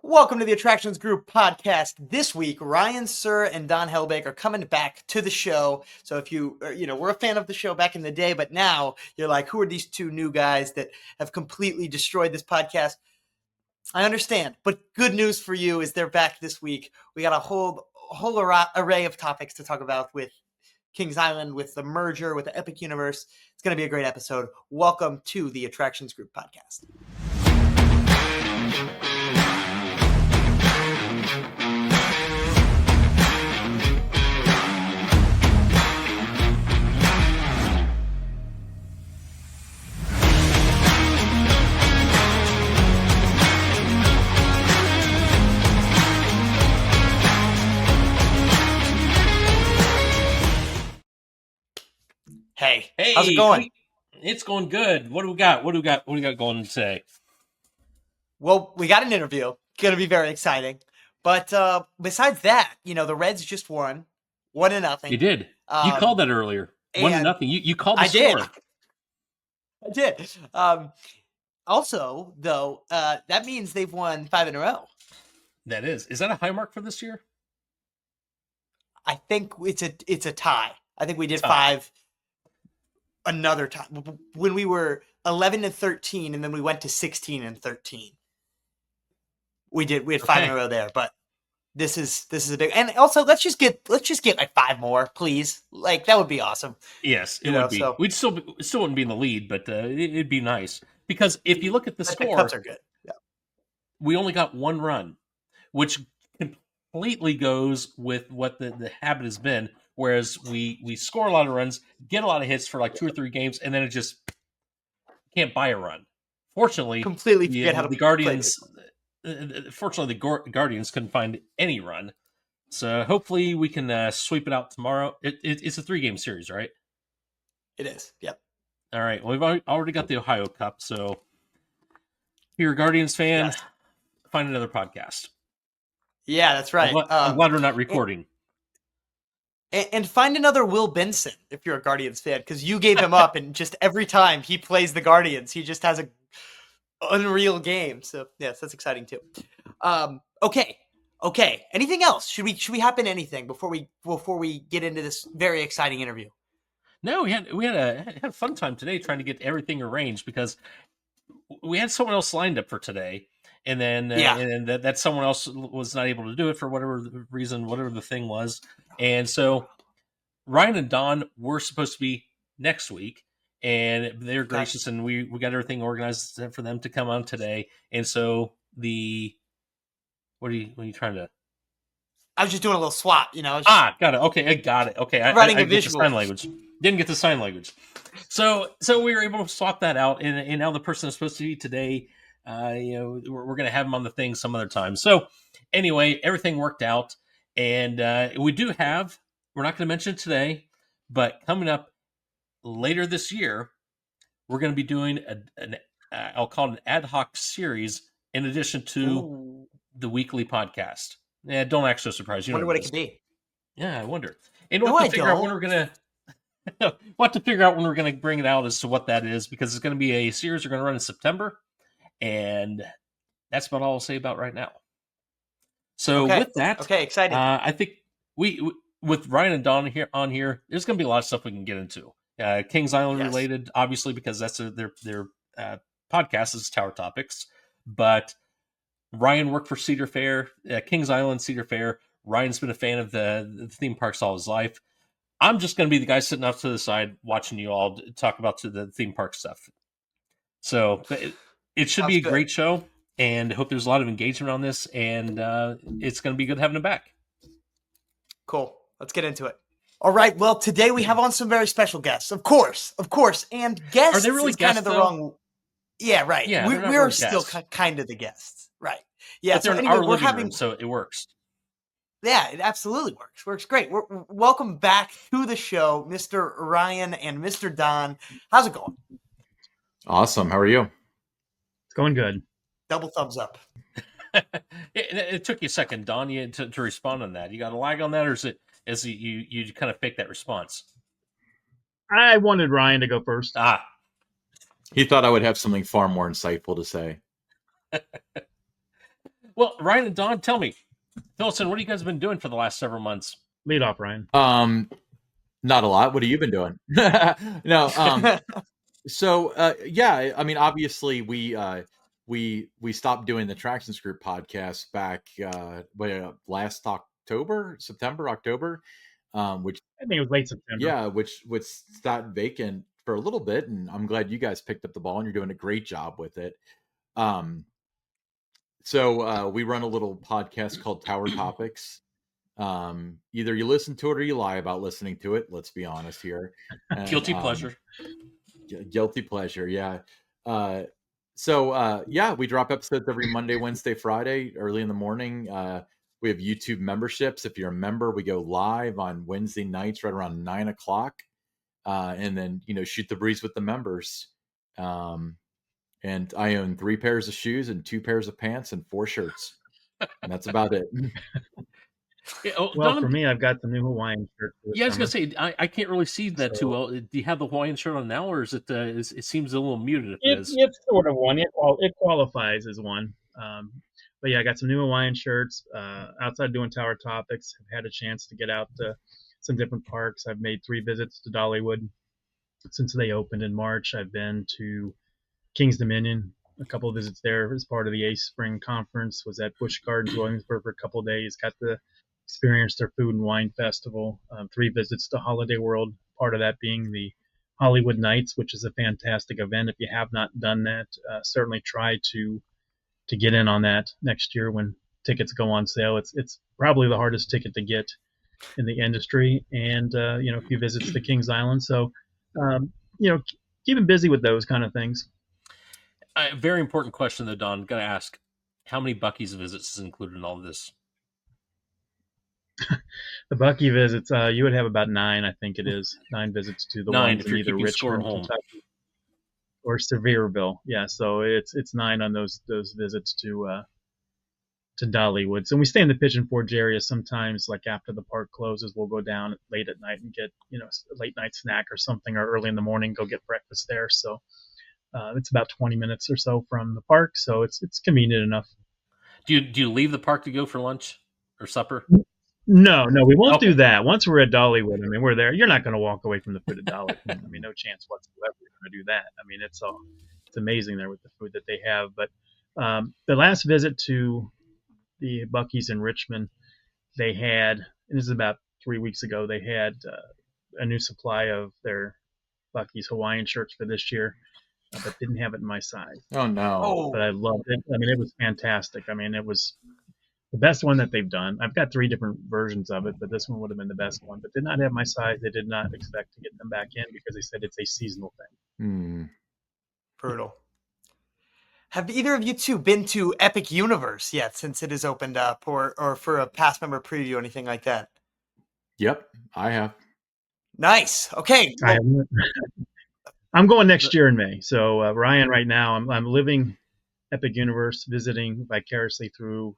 Welcome to the Attractions Group podcast. This week, Ryan, Suhr, and Don Helbig are coming back to the show. So if you we're a fan of the show back in the day, but now you're like, who are these two new guys that have completely destroyed this podcast? I understand, but good news for you is they're back this week. We got a whole array of topics to talk about with Kings Island, with the merger, with the Epic Universe. It's going to be a great episode. Welcome to the Attractions Group podcast. Hey, how's it going? It's going good. What do we got? What do we got going today? Well, we got an interview. Going to be very exciting. But besides that, the Reds just won 1-0. You did. You called that earlier. 1-0. You called the score. I did. Also, though, that means they've won 5 in a row. That is. Is that a high mark for this year? I think it's a tie. I think we did 5 another time when we were 11-13, and then we went to 16-13. We had 5 in a row there, but this is a big. And also, let's just get like 5 more, please. Like that would be awesome. Yes, it would be. So, we'd still wouldn't be in the lead, but it'd be nice because if you look at the score, the Cubs are good. Yeah. We only got 1 run, which completely goes with what the habit has been. Whereas we score a lot of runs, get a lot of hits for like 2 or 3 games, and then it just can't buy a run. Fortunately, completely forget how to the Guardians. Fortunately, the Guardians couldn't find any run, so hopefully we can sweep it out tomorrow. It's a 3-game series, right? It is. Yep. All right. Well, we've already got the Ohio Cup, so if you're a Guardians fan, find another podcast. Yeah, that's right. I'm glad we're not recording. And find another Will Benson if you're a Guardians fan, because you gave him up, and just every time he plays the Guardians, he just has a unreal game. So yes, that's exciting too. Okay. Anything else? Should we hop into anything before we get into this very exciting interview? No, we had a fun time today trying to get everything arranged because we had someone else lined up for today. And then that someone else was not able to do it for whatever reason, whatever the thing was. And so Ryan and Don were supposed to be next week, and they're gracious, and we got everything organized for them to come on today. And so what are you trying to? I was just doing a little swap, Got it. Okay, I got it. Okay, running I a visual. Sign language. Didn't get the sign language. So we were able to swap that out, and now the person is supposed to be today. We're going to have them on the thing some other time. So anyway, everything worked out. And we do have, we're not going to mention it today, but coming up later this year, we're going to be doing I'll call it an ad hoc series in addition to the weekly podcast. Yeah, don't act so surprised. You wonder what it could be. Yeah, I wonder. And we'll have to figure out when we're going to... We'll have to figure out when we're going to bring it out as to what that is, because it's going to be a series we're going to run in September. And that's about all I'll say about right now. So with that, exciting. I think we with Ryan and Don on here, there's going to be a lot of stuff we can get into. Kings Island related, obviously, because that's their podcast is Tower Topics. But Ryan worked for Cedar Fair, Kings Island, Cedar Fair. Ryan's been a fan of the theme parks all his life. I'm just going to be the guy sitting off to the side watching you all talk about the theme park stuff. So it should be a great show. And I hope there's a lot of engagement on this, and it's going to be good having him back. Cool. Let's get into it. All right. Well, today we have on some very special guests, of course. And guests are they really is guests, kind of the though? wrong. Yeah, right. Yeah, we're really still kind of the guests, right? Yeah. But they're in our living room, so it works. Yeah, it absolutely works. Works great. Welcome back to the show, Mr. Ryan and Mr. Don. How's it going? Awesome. How are you? It's going good. Double thumbs up. It took you a second, Don, to respond on that. You got a lag on that, or is you kind of fake that response? I wanted Ryan to go first. He thought I would have something far more insightful to say. Well, Ryan and Don, tell me, Philson, what have you guys been doing for the last several months? Lead off, Ryan. Not a lot. What have you been doing? No. Yeah, I mean, obviously we stopped doing the Tractions Group podcast back last September, October, which I think it was late September. yeah, which sat vacant for a little bit, and I'm glad you guys picked up the ball and you're doing a great job with it. So we run a little podcast called Tower Topics. Either you listen to it or you lie about listening to it. Let's be honest here. And, Guilty pleasure. Guilty pleasure, yeah. Yeah, we drop episodes every Monday, Wednesday, Friday, early in the morning. We have YouTube memberships. If you're a member, we go live on Wednesday nights right around 9:00. And then, shoot the breeze with the members. And I own 3 pairs of shoes and 2 pairs of pants and 4 shirts. And that's about it. Well, Don, for me, I've got the new Hawaiian shirt. Yeah, I was gonna say I can't really see that too well. Do you have the Hawaiian shirt on now, or is it? It seems a little muted. It's sort of one. It qualifies as one. But yeah, I got some new Hawaiian shirts. Outside doing Tower Topics, I've had a chance to get out to some different parks. I've made 3 visits to Dollywood since they opened in March. I've been to King's Dominion, a couple of visits there as part of the Ace Spring Conference. Was at Busch Gardens, Williamsburg for a couple of days. Got to experience their food and wine festival. 3 visits to Holiday World, part of that being the Hollywood Nights, which is a fantastic event. If you have not done that, certainly try to get in on that next year when tickets go on sale. It's probably the hardest ticket to get in the industry, and a few visits to Kings Island. So keeping busy with those kind of things. A very important question, though, Don. Got to ask, how many Buc-ee's visits is included in all of this? The Buc-ee visits, you would have about 9, I think it is. 9 visits to the 9 ones in either Richmond, Kentucky, or Sevierville. Yeah, so it's 9 on those visits to Dollywood. So we stay in the Pigeon Forge area sometimes, like after the park closes, we'll go down late at night and get a late night snack or something, or early in the morning go get breakfast there. So it's about 20 minutes or so from the park, so it's convenient enough. Do you leave the park to go for lunch or supper? No, we won't do that. Once we're at Dollywood, I mean, we're there. You're not going to walk away from the food at Dollywood. I mean, no chance whatsoever you're going to do that. I mean, it's amazing there with the food that they have. But the last visit to the Buc-ee's in Richmond, they had, and this is about 3 weeks ago, they had a new supply of their Buc-ee's Hawaiian shirts for this year, but didn't have it in my size. Oh no! But I loved it. I mean, it was fantastic. I mean, it was the best one that they've done. I've got 3 different versions of it, but this one would have been the best one. But did not have my size. They did not expect to get them back in because they said it's a seasonal thing. Brutal. Have either of you two been to Epic Universe yet since it has opened up, or for a past member preview or anything like that? Yep, I have. Nice. Okay. Well, I'm going next year in May. So Ryan, right now, I'm living Epic Universe, visiting vicariously through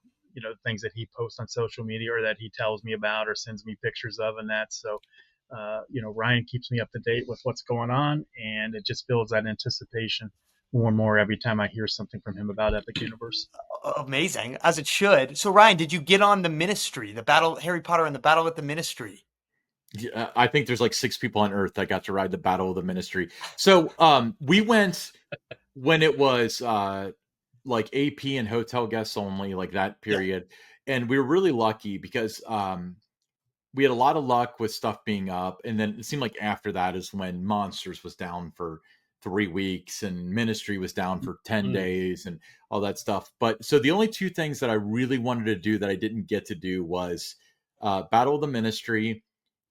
things that he posts on social media or that he tells me about or sends me pictures of, and that. So Ryan keeps me up to date with what's going on, and it just builds that anticipation more and more every time I hear something from him about Epic Universe. Amazing, as it should. So Ryan, did you get on the Ministry, the battle, Harry Potter and the Battle with the Ministry? Yeah, I think there's like 6 people on Earth that got to ride the Battle of the Ministry. So we went when it was like AP and hotel guests only, like that period. Yeah. And we were really lucky because we had a lot of luck with stuff being up. And then it seemed like after that is when Monsters was down for 3 weeks and Ministry was down for 10 days and all that stuff. But so the only 2 things that I really wanted to do that I didn't get to do was Battle of the Ministry,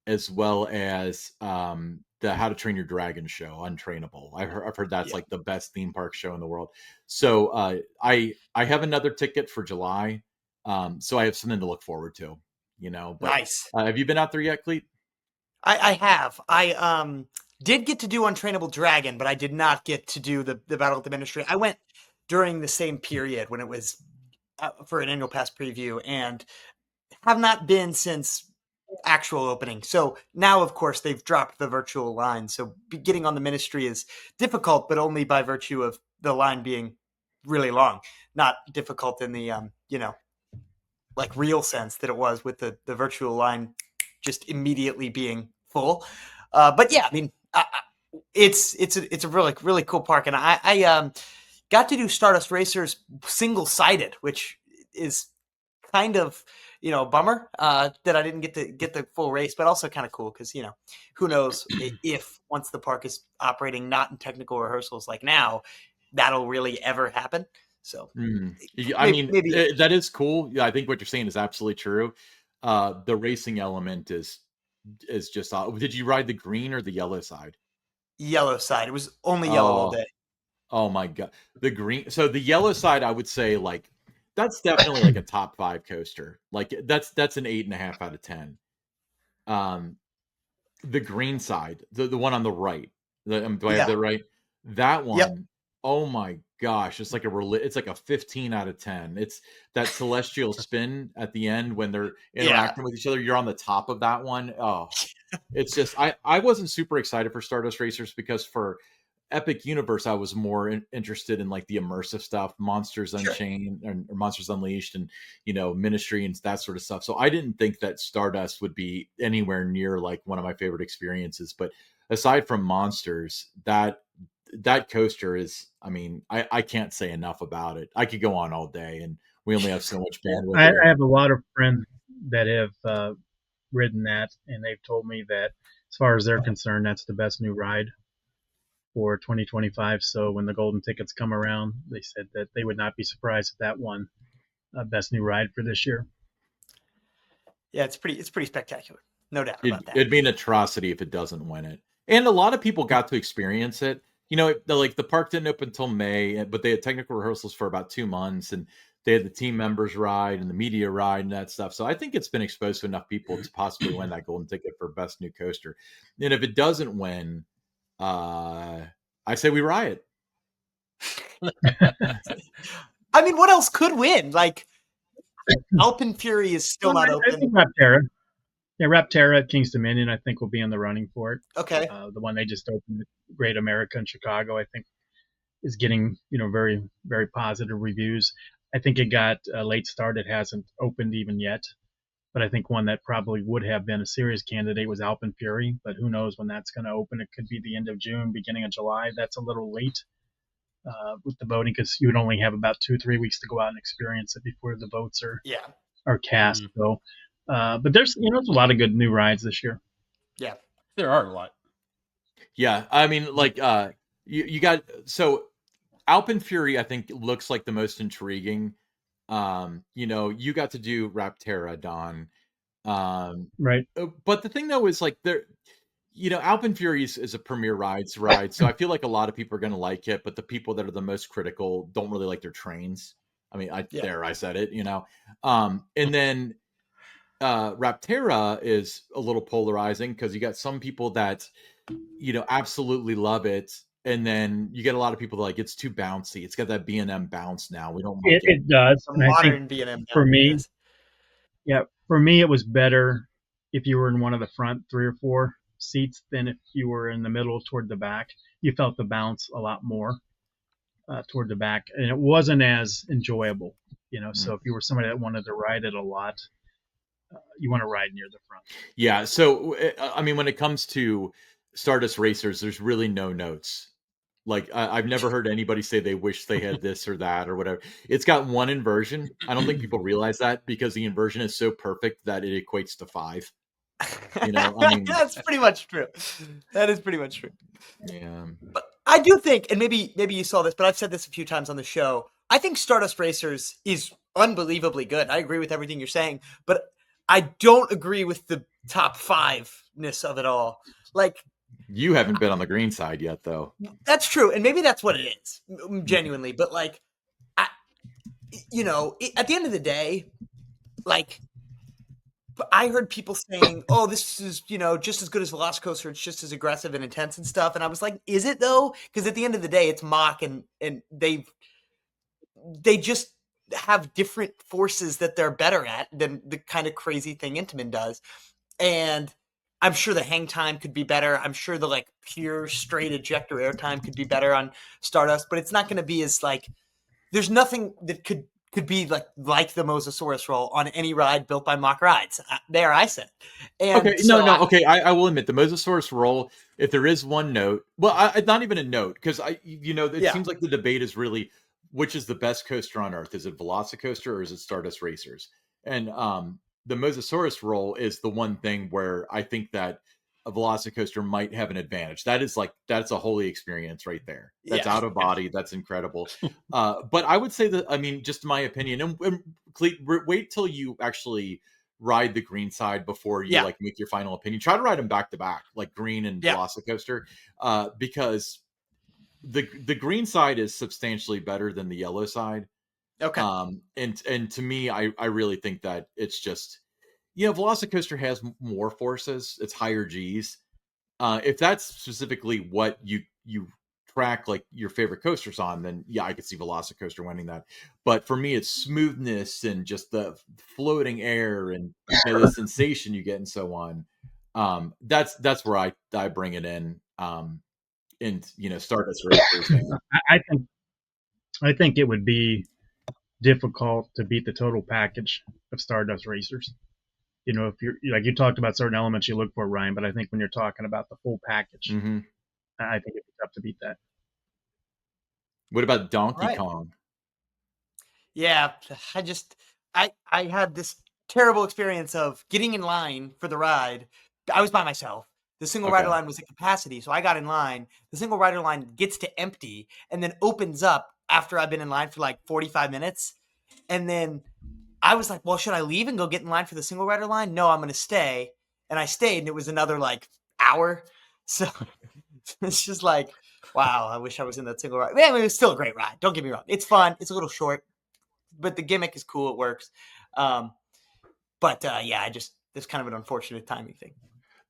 as well as the How to Train Your Dragon show, Untrainable. I've heard that's like the best theme park show in the world. So I have another ticket for July, so I have something to look forward to. But, nice. Have you been out there yet, Cleet? I have. I did get to do Untrainable Dragon, but I did not get to do the Battle of the Ministry. I went during the same period when it was for an annual pass preview, and have not been since actual opening. So now, of course, they've dropped the virtual line. So getting on the Ministry is difficult, but only by virtue of the line being really long. Not difficult in the like real sense that it was with the virtual line just immediately being full. But yeah, I mean, it's a really cool park, and I got to do Stardust Racers single sided, which is kind of a bummer that I didn't get the full race, but also kind of cool because who knows if once the park is operating not in technical rehearsals like now, that'll really ever happen. So I mean, maybe that is cool. Yeah, I think what you're saying is absolutely true. The racing element is just. Did you ride the green or the yellow side? yellow side. It was only yellow all day. Oh my god, the green. So the yellow side, I would say like that's definitely like a top 5 coaster. Like that's an 8.5 out of 10. The green side, the one on the right. Do I have Yeah. that right? That Yep. one, oh my gosh, it's like it's like a 15 out of 10. It's that celestial spin at the end when they're interacting with each other. You're on the top of that one. Oh, it's just I wasn't super excited for Stardust Racers because for Epic Universe, I was more interested in like the immersive stuff, Monsters Unchained or Monsters Unleashed, and Ministry and that sort of stuff. So I didn't think that Stardust would be anywhere near like one of my favorite experiences. But aside from Monsters, that coaster is, I mean, I can't say enough about it. I could go on all day, and we only have so much bandwidth. I have a lot of friends that have ridden that, and they've told me that as far as they're concerned, that's the best new ride for 2025. So when the golden tickets come around, they said that they would not be surprised if that won best new ride for this year. Yeah, it's pretty spectacular. No doubt about that. It'd be an atrocity if it doesn't win it. And a lot of people got to experience it. The park didn't open until May, but they had technical rehearsals for about 2 months, and they had the team members ride and the media ride and that stuff. So I think it's been exposed to enough people to possibly win that golden ticket for best new coaster. And if it doesn't win, I say we riot. I mean, what else could win? Like Alpine Fury is still not open. I think Rapterra. Yeah, Rapterra at King's Dominion, I think, will be in the running for it. Okay. The one they just opened, Great America in Chicago, I think, is getting very, very positive reviews. I think it got a late start. It hasn't opened even yet. But I think one that probably would have been a serious candidate was Alpine Fury. But who knows when that's going to open? It could be the end of June, beginning of July. That's a little late with the voting because you would only have about 2-3 weeks to go out and experience it before the votes are cast. Mm-hmm. So, but there's there's a lot of good new rides this year. Yeah, there are a lot. Yeah, I mean, like you got Alpine Fury. I think looks like the most intriguing. You got to do Rapterra, Don. Right. But the thing though is like Alpine Fury is a premier ride, so I feel like a lot of people are going to like it, but the people that are the most critical don't really like their trains. I mean, I said it, and then Rapterra is a little polarizing because you got some people that absolutely love it. And then you get a lot of people like it's too bouncy. It's got that B&M bounce now. We don't like it. It does. And modern B&M for me, for me, it was better if you were in one of the front 3 or 4 seats than if you were in the middle toward the back. You felt the bounce a lot more toward the back, and it wasn't as enjoyable. So if you were somebody that wanted to ride it a lot, you want to ride near the front. Yeah. So I mean, when it comes to Stardust Racers, there's really no notes. Like I've never heard anybody say they wish they had this or that or whatever. It's got one inversion. I don't think people realize that because the inversion is so perfect that it equates to 5. I mean, that's pretty much true. That is pretty much true. Yeah. But I do think, and maybe you saw this, but I've said this a few times on the show. I think Stardust Racers is unbelievably good. I agree with everything you're saying, but I don't agree with the top 5-ness of it all. Like, you haven't been on the green side yet, though. That's true, and maybe that's what it is, genuinely. But like, at the end of the day, like, I heard people saying, "Oh, this is just as good as Velocicoaster. It's just as aggressive and intense and stuff." And I was like, "Is it though?" Because at the end of the day, it's mock, and they just have different forces that they're better at than the kind of crazy thing Intamin does, and I'm sure the hang time could be better. I'm sure the like pure straight ejector air time could be better on Stardust, but it's not going to be as like, there's nothing that could could be like the Mosasaurus roll on any ride built by Mock Rides. There, I said. And okay, so okay. I will admit the Mosasaurus roll. If there is one note, well, not even a note, because it Yeah. seems like the debate is really which is the best coaster on Earth. Is it Velocicoaster or is it Stardust Racers? And the Mosasaurus roll is the one thing where I think that a Velocicoaster might have an advantage. That's a holy experience right there. That's Yeah. out of body. That's incredible. But I would say that, I mean, just my opinion, and Clete, wait till you actually ride the green side before you Yeah. like make your final opinion. Try to ride them back to back, like green and Yeah. Velocicoaster, because the green side is substantially better than the yellow side. Okay. And to me, I really think that it's just, Velocicoaster has more forces. It's higher G's. If that's specifically what you track like your favorite coasters on, then yeah, I could see Velocicoaster winning that. But for me, it's smoothness and just the floating air and the sensation you get and so on. That's where I bring it in. And Stardust Racers. I think it would be difficult to beat the total package of Stardust Racers. If you're like you talked about certain elements you look for, Ryan, but I think when you're talking about the full package, Mm-hmm. I think it'd be tough to beat that. What about Donkey Right. Kong? Yeah, I had this terrible experience of getting in line for the ride. I was by myself. The single rider Okay. line was at capacity, so I got in line. The single rider line gets to empty and then opens up after I've been in line for like 45 minutes. And then I was like, well, should I leave and go get in line for the single rider line? No, I'm going to stay. And I stayed, and it was another like hour. So it's just like, wow, I wish I was in that single ride. Man, it was still a great ride. Don't get me wrong. It's fun. It's a little short, but the gimmick is cool. It works. But yeah, there's kind of an unfortunate timing thing.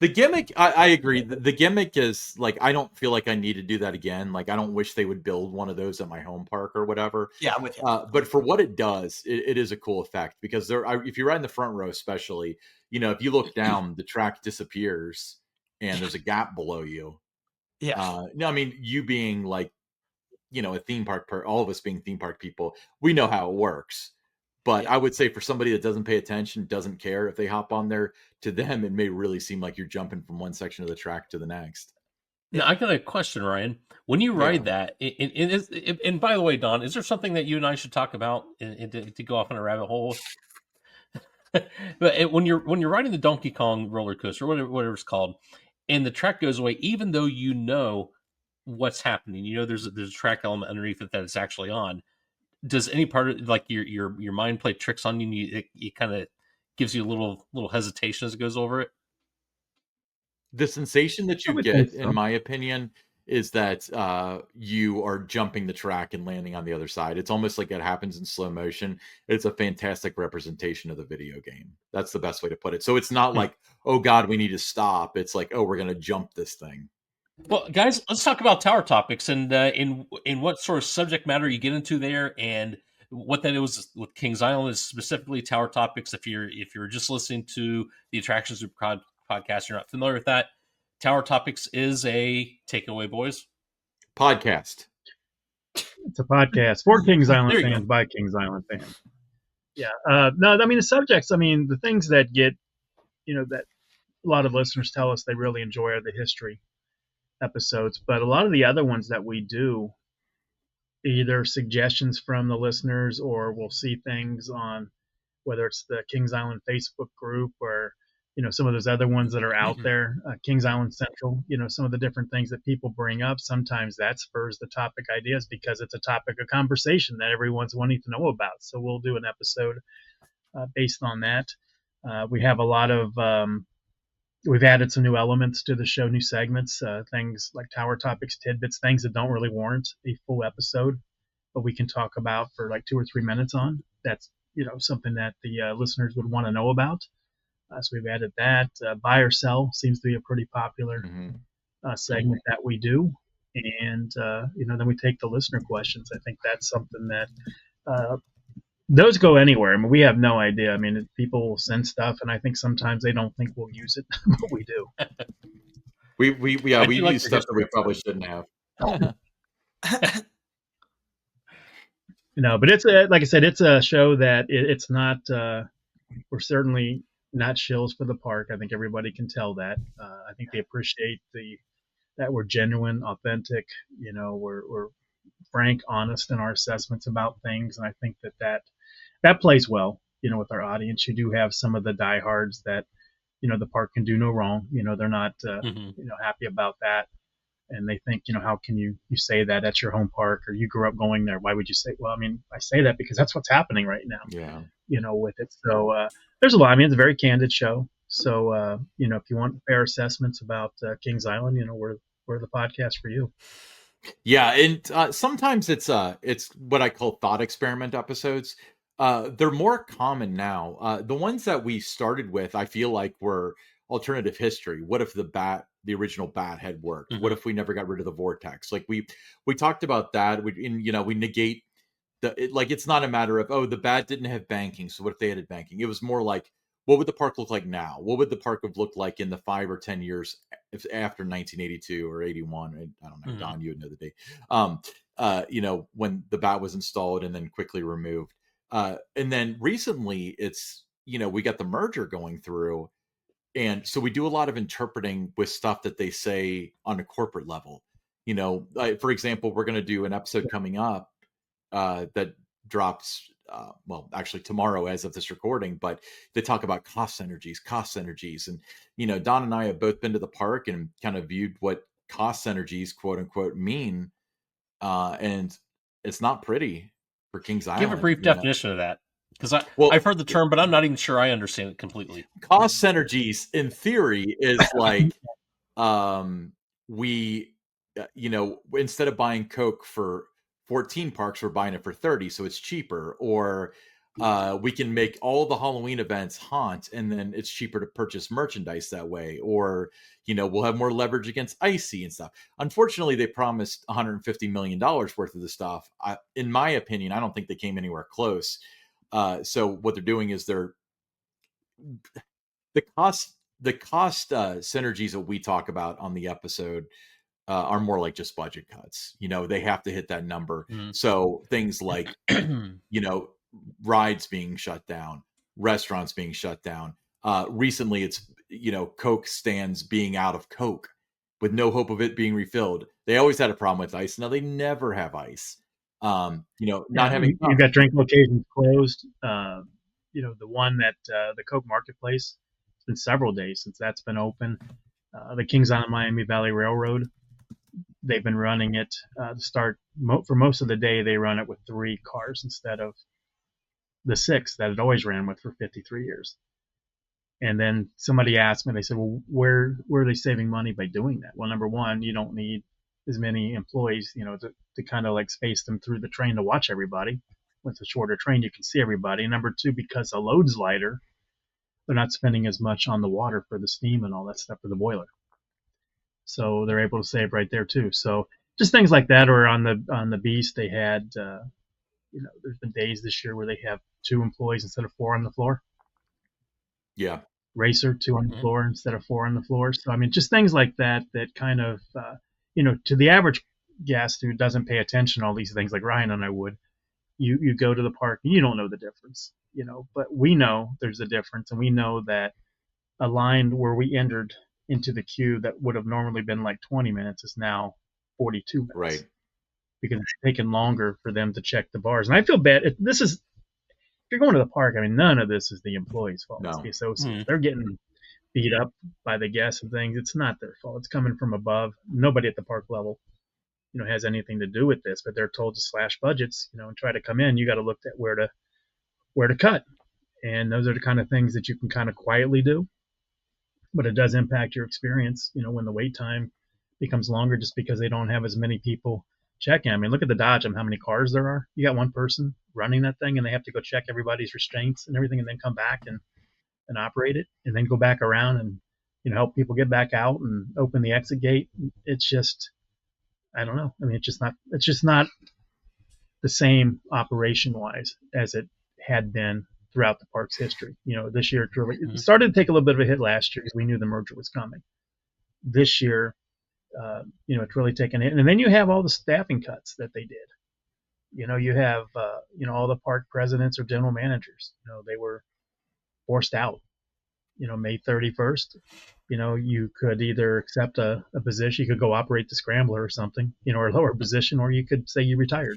The gimmick, I agree. The gimmick is like, I don't feel like I need to do that again. Like, I don't wish they would build one of those at my home park or whatever. Yeah, I'm with you. But for what it does, it is a cool effect because if you ride in the front row, especially, if you look down, the track disappears and there's a gap below you. Yeah. No, I mean, you being like, a theme park, all of us being theme park people, we know how it works. But Yeah. I would say for somebody that doesn't pay attention, doesn't care if they hop on there, to them, it may really seem like you're jumping from one section of the track to the next. Now, I got a question, Ryan. When you ride that, and by the way, Don, is there something that you and I should talk about to go off on a rabbit hole? But when you're riding the Donkey Kong roller coaster, whatever it's called, and the track goes away, even though you know what's happening, there's a track element underneath it that it's actually on. Does any part of like your mind play tricks on you? And it kind of gives you a little hesitation as it goes over it. The sensation that you get, in my opinion, is that you are jumping the track and landing on the other side. It's almost like it happens in slow motion. It's a fantastic representation of the video game. That's the best way to put it. So it's not like, oh God, we need to stop. It's like, oh, we're going to jump this thing. Well, guys, let's talk about Tower Topics and in what sort of subject matter you get into there, and what that is with Kings Island is specifically Tower Topics. If you're just listening to the Attractions Group podcast, you're not familiar with that. Tower Topics is a takeaway, boys. Podcast. It's a podcast for Kings Island fans by Kings Island fans. Yeah. No, I mean the subjects. I mean the things that get, that a lot of listeners tell us they really enjoy are the history episodes, but a lot of the other ones that we do, either suggestions from the listeners or we'll see things on whether it's the Kings Island Facebook group or some of those other ones that are out there, Kings Island Central, some of the different things that people bring up. Sometimes that spurs the topic ideas because it's a topic of conversation that everyone's wanting to know about. So we'll do an episode based on that. We have a lot of we've added some new elements to the show, new segments, things like Tower Topics tidbits, things that don't really warrant a full episode, but we can talk about for like 2 or 3 minutes on. That's something that the listeners would want to know about. So we've added that. Buy or sell seems to be a pretty popular segment that we do, and then we take the listener questions. I think that's something that those go anywhere. I mean, we have no idea. I mean, people will send stuff, and I think sometimes they don't think we'll use it, but we do. We use stuff that we probably shouldn't have. But it's like I said, it's a show that it's not. We're certainly not shills for the park. I think everybody can tell that. I think they appreciate that we're genuine, authentic. We're frank, honest in our assessments about things, and I think that plays well. With our audience, you do have some of the diehards that the park can do no wrong. They're not happy about that, and they think how can you say that that's your home park or you grew up going there? Why would you say? Well, I mean, I say that because that's what's happening right now. Yeah. With it. So there's a lot. I mean, it's a very candid show. So if you want fair assessments about Kings Island, we're the podcast for you. Yeah, and sometimes it's what I call thought experiment episodes. They're more common now. The ones that we started with, I feel like, were alternative history. What if the original bat had worked? Mhm. What if we never got rid of the vortex? Like we talked about that. We negate it's not a matter of, the bat didn't have banking, so what if they had banking? It was more like, what would the park look like now? What would the park have looked like in the 5 or 10 years after 1982 or 81? I don't know, Mhm. Don, you would know the date. When the bat was installed and then quickly removed. And then recently it's, we got the merger going through. And so we do a lot of interpreting with stuff that they say on a corporate level. For example, we're going to do an episode coming up that drops actually tomorrow as of this recording, but they talk about cost synergies. And Don and I have both been to the park and kind of viewed what cost synergies, quote unquote, mean, and it's not pretty for Kings Island. Give a brief definition of that, because I've heard the term, but I'm not even sure I understand it completely. Cost synergies in theory is like we instead of buying Coke for 14 parks, we're buying it for 30, so it's cheaper. Or we can make all the Halloween events haunt, and then it's cheaper to purchase merchandise that way. Or we'll have more leverage against Icy and stuff. Unfortunately, they promised $150 million worth of the stuff. In my opinion, I don't think they came anywhere close. So what they're doing is the cost synergies that we talk about on the episode are more like just budget cuts. They have to hit that number. Mhm. So things like, rides being shut down, restaurants being shut down. Recently it's, Coke stands being out of Coke with no hope of it being refilled. They always had a problem with ice. Now they never have ice. Not having. You've got drink locations closed. The one that the Coke Marketplace, it's been several days since that's been open. The Kings Island Miami Valley Railroad, they've been running it for most of the day. They run it with 3 cars instead of the 6 that it always ran with for 53 years. And then somebody asked me, they said, well, where are they saving money by doing that? Well, number one, you don't need as many employees, to kind of like space them through the train to watch everybody. With a shorter train, you can see everybody. And number two, because the load's lighter, they're not spending as much on the water for the steam and all that stuff for the boiler. So they're able to save right there too. So just things like that. Or on the Beast, they had, there's been days this year where they have 2 employees instead of 4 on the floor. Yeah. Racer, 2 on the floor instead of 4 on the floor. So I mean, just things like that kind of, to the average guest who doesn't pay attention to all these things like Ryan and I would, you go to the park and you don't know the difference, but we know there's a difference, and we know that a line where we entered into the queue that would have normally been like 20 minutes is now 42 minutes. Right. Because it's taken longer for them to check the bars. And I feel bad. If you're going to the park, I mean, none of this is the employees' fault. No. It's the associates. They're getting beat up by the guests and things. It's not their fault. It's coming from above. Nobody at the park level has anything to do with this, but they're told to slash budgets, and try to come in. You got to look at where to cut. And those are the kind of things that you can kind of quietly do, but it does impact your experience, when the wait time becomes longer just because they don't have as many people checking. I mean, look at the Dodge and how many cars there are. You got one person running that thing and they have to go check everybody's restraints and everything and then come back and operate it and then go back around and, help people get back out and open the exit gate. It's just, I don't know. I mean, it's just not the same operation wise as it had been throughout the park's history. This year it started to take a little bit of a hit last year because we knew the merger was coming. This year, it's really taken a hit. And then you have all the staffing cuts that they did. You have all the park presidents or general managers. They were forced out. May 31st. You could either accept a position, you could go operate the scrambler or something, or a lower position, or you could say you retired.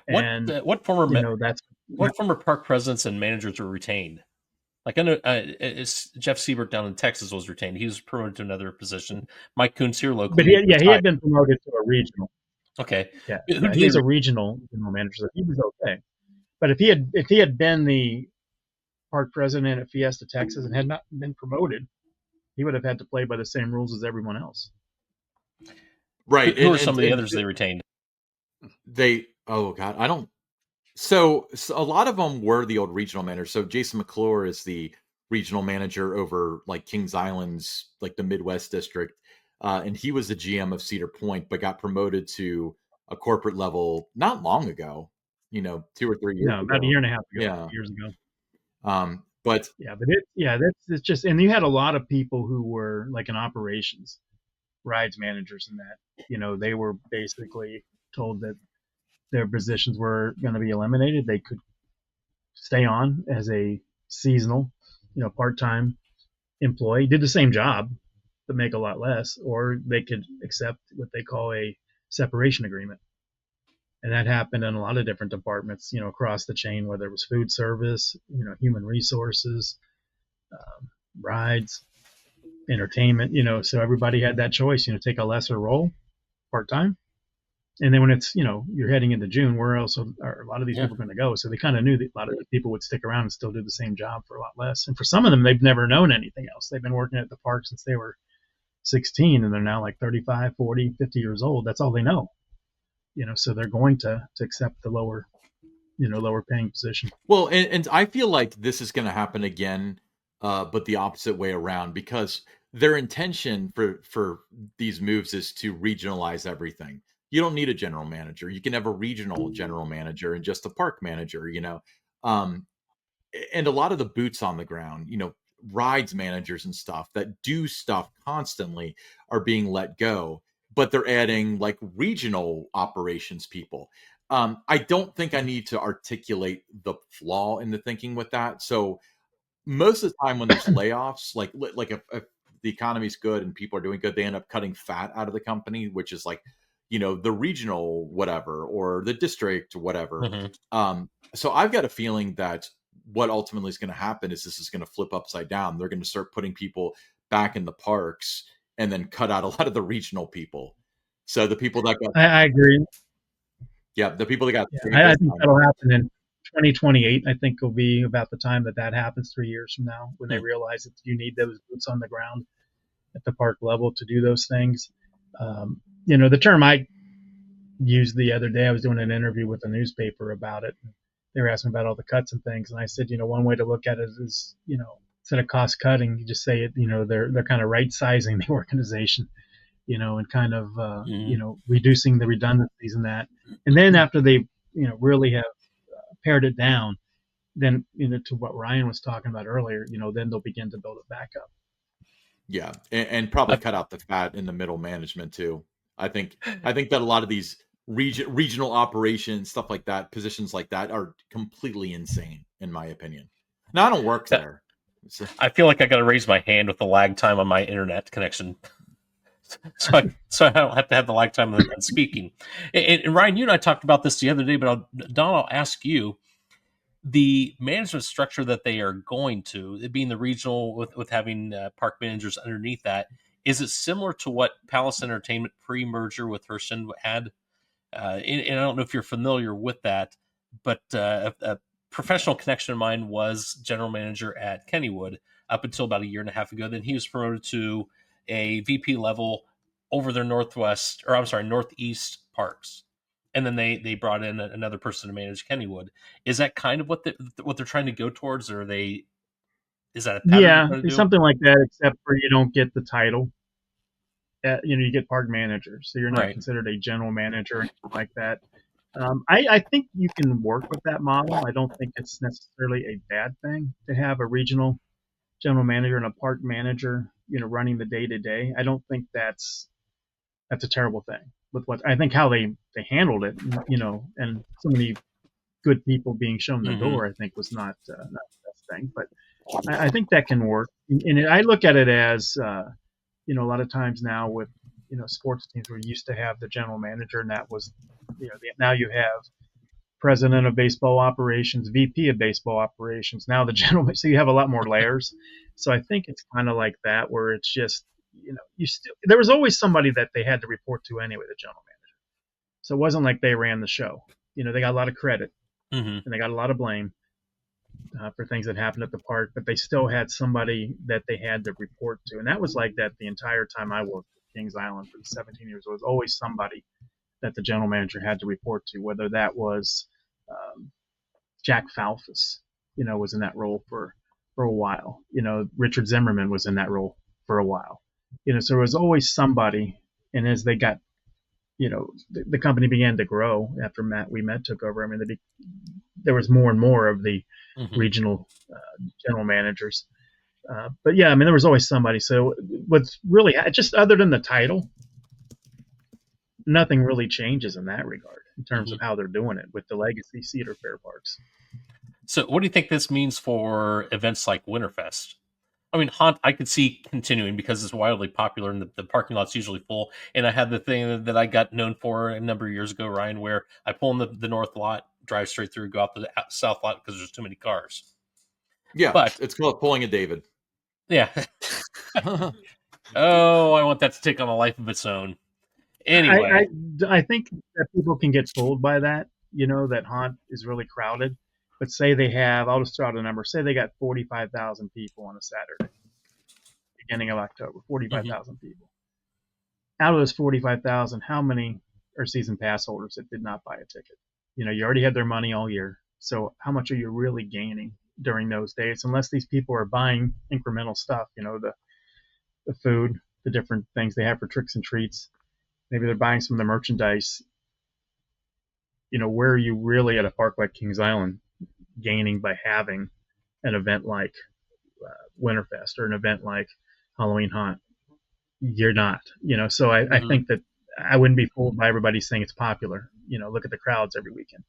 And what former that's what former park presidents and managers were retained? Like I know it's Jeff Siebert down in Texas was retained. He was promoted to another position. Mike Coons here locally. But he had been promoted to a regional. Okay. Yeah, he was a regional general manager, so he was okay. But if he had been the park president at Fiesta, Texas, and had not been promoted, he would have had to play by the same rules as everyone else. Right. Who are some of the others they retained? Oh God, I don't. So a lot of them were the old regional managers. So Jason McClure is the regional manager over like Kings Island's, like the Midwest district. And he was the GM of Cedar Point, but got promoted to a corporate level not long ago, 2 or 3 years ago. About a year and a half ago, Yeah. years ago. But it's just, and you had a lot of people who were like in operations, rides managers and that, they were basically told that their positions were going to be eliminated. They could stay on as a seasonal, part-time employee, did the same job, but make a lot less, or they could accept what they call a separation agreement. And that happened in a lot of different departments, across the chain, whether it was food service, human resources, rides, entertainment, so everybody had that choice, take a lesser role part-time. And then when it's, you're heading into June, where else are a lot of these people going to go? So they kind of knew that a lot of the people would stick around and still do the same job for a lot less. And for some of them, they've never known anything else. They've been working at the park since they were 16, and they're now like 35, 40, 50 years old. That's all they know. So they're going to accept the lower paying position. Well, and I feel like this is going to happen again, but the opposite way around, because their intention for these moves is to regionalize everything. You don't need a general manager. You can have a regional general manager and just a park manager, and a lot of the boots on the ground, rides managers and stuff that do stuff constantly are being let go, but they're adding like regional operations people. I don't think I need to articulate the flaw in the thinking with that. So most of the time when there's layoffs, like if the economy's good and people are doing good, they end up cutting fat out of the company, which is like, the regional whatever or the district whatever. Mm-hmm. So I've got a feeling that what ultimately is going to happen is this is going to flip upside down. They're going to start putting people back in the parks and then cut out a lot of the regional people. So the people that got, I agree. Yeah, the people that got. I think that'll happen in 2028. I think will be about the time that happens 3 years from now, when they realize that you need those boots on the ground at the park level to do those things. The term I used the other day, I was doing an interview with a newspaper about it. They were asking about all the cuts and things, and I said, one way to look at it is, instead of cost cutting, you just say it, they're kind of right sizing the organization, and kind of reducing the redundancies in that. And then after they really have pared it down, then to what Ryan was talking about earlier, then they'll begin to build it back up. Yeah, and probably cut out the fat in the middle management too. I think that a lot of these regional operations, stuff like that, positions like that, are completely insane, in my opinion. Now, I don't work there. So. I feel like I got to raise my hand with the lag time on my internet connection, so I don't have to have the lag time on speaking. And Ryan, you and I talked about this the other day, but Don, I'll ask you. The management structure that they are going to, it being the regional with having park managers underneath that, is it similar to what Palace Entertainment pre-merger with Hershen had? And I don't know if you're familiar with that, but a professional connection of mine was general manager at Kennywood up until about a year and a half ago. Then he was promoted to a VP level over their northeast parks. And then they brought in another person to manage Kennywood. Is that kind of what they're trying to go towards, or is that a pattern? Yeah, it's something like that, except for you don't get the title. You get park manager, so you're not considered a general manager or anything like that. I think you can work with that model. I don't think it's necessarily a bad thing to have a regional general manager and a park manager, running the day to day. I don't think that's a terrible thing. with what I think how they handled it, and so many good people being shown the door, I think was not the best thing. But I think that can work. And I look at it as, a lot of times now with, sports teams, we used to have the general manager, and that was, now you have president of baseball operations, VP of baseball operations, now the general. So you have a lot more layers. So I think it's kind of like that, where it's just, there was always somebody that they had to report to anyway, the general manager. So it wasn't like they ran the show. They got a lot of credit and they got a lot of blame for things that happened at the park, but they still had somebody that they had to report to. And that was like that the entire time I worked at Kings Island for 17 years. There was always somebody that the general manager had to report to, whether that was Jack Falfus, was in that role for a while. Richard Zimmerman was in that role for a while. So there was always somebody. And as they got, the company began to grow after Matt took over. I mean, there was more and more of the regional general managers. But yeah, I mean, there was always somebody. So what's really, just other than the title, nothing really changes in that regard in terms of how they're doing it with the legacy Cedar Fair parks. So what do you think this means for events like Winterfest? I mean, Haunt, I could see continuing because it's wildly popular and the parking lot's usually full. And I had the thing that I got known for a number of years ago, Ryan, where I pull in the north lot, drive straight through, go out the south lot because there's too many cars. Yeah, but it's called pulling a David. Yeah. Oh, I want that to take on a life of its own. Anyway, I think that people can get fooled by that. That Haunt is really crowded. But say they have, I'll just throw out a number. Say they got 45,000 people on a Saturday, beginning of October. 45,000 people. Out of those 45,000, how many are season pass holders that did not buy a ticket? You already had their money all year. So how much are you really gaining during those days? Unless these people are buying incremental stuff, the food, the different things they have for tricks and treats. Maybe they're buying some of the merchandise. Where are you really at a park like Kings Island gaining by having an event like Winterfest or an event like Halloween Haunt? You're not, so I think that I wouldn't be fooled by everybody saying it's popular. Look at the crowds every weekend.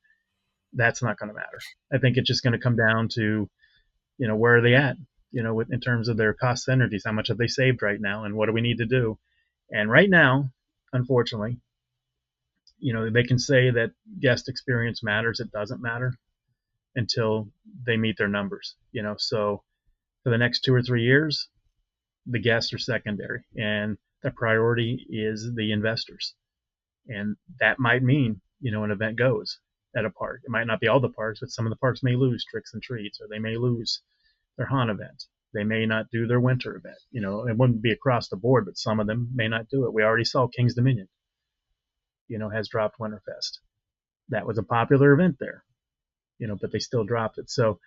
That's not going to matter. I think it's just going to come down to, where are they at, in terms of their cost synergies, how much have they saved right now and what do we need to do? And right now, unfortunately, they can say that guest experience matters. It doesn't matter until they meet their numbers, so for the next 2 or 3 years, the guests are secondary and the priority is the investors. And that might mean, an event goes at a park. It might not be all the parks, but some of the parks may lose tricks and treats, or they may lose their haunt event. They may not do their winter event. It wouldn't be across the board, but some of them may not do it. We already saw King's Dominion, has dropped Winterfest. That was a popular event there, but they still dropped it. So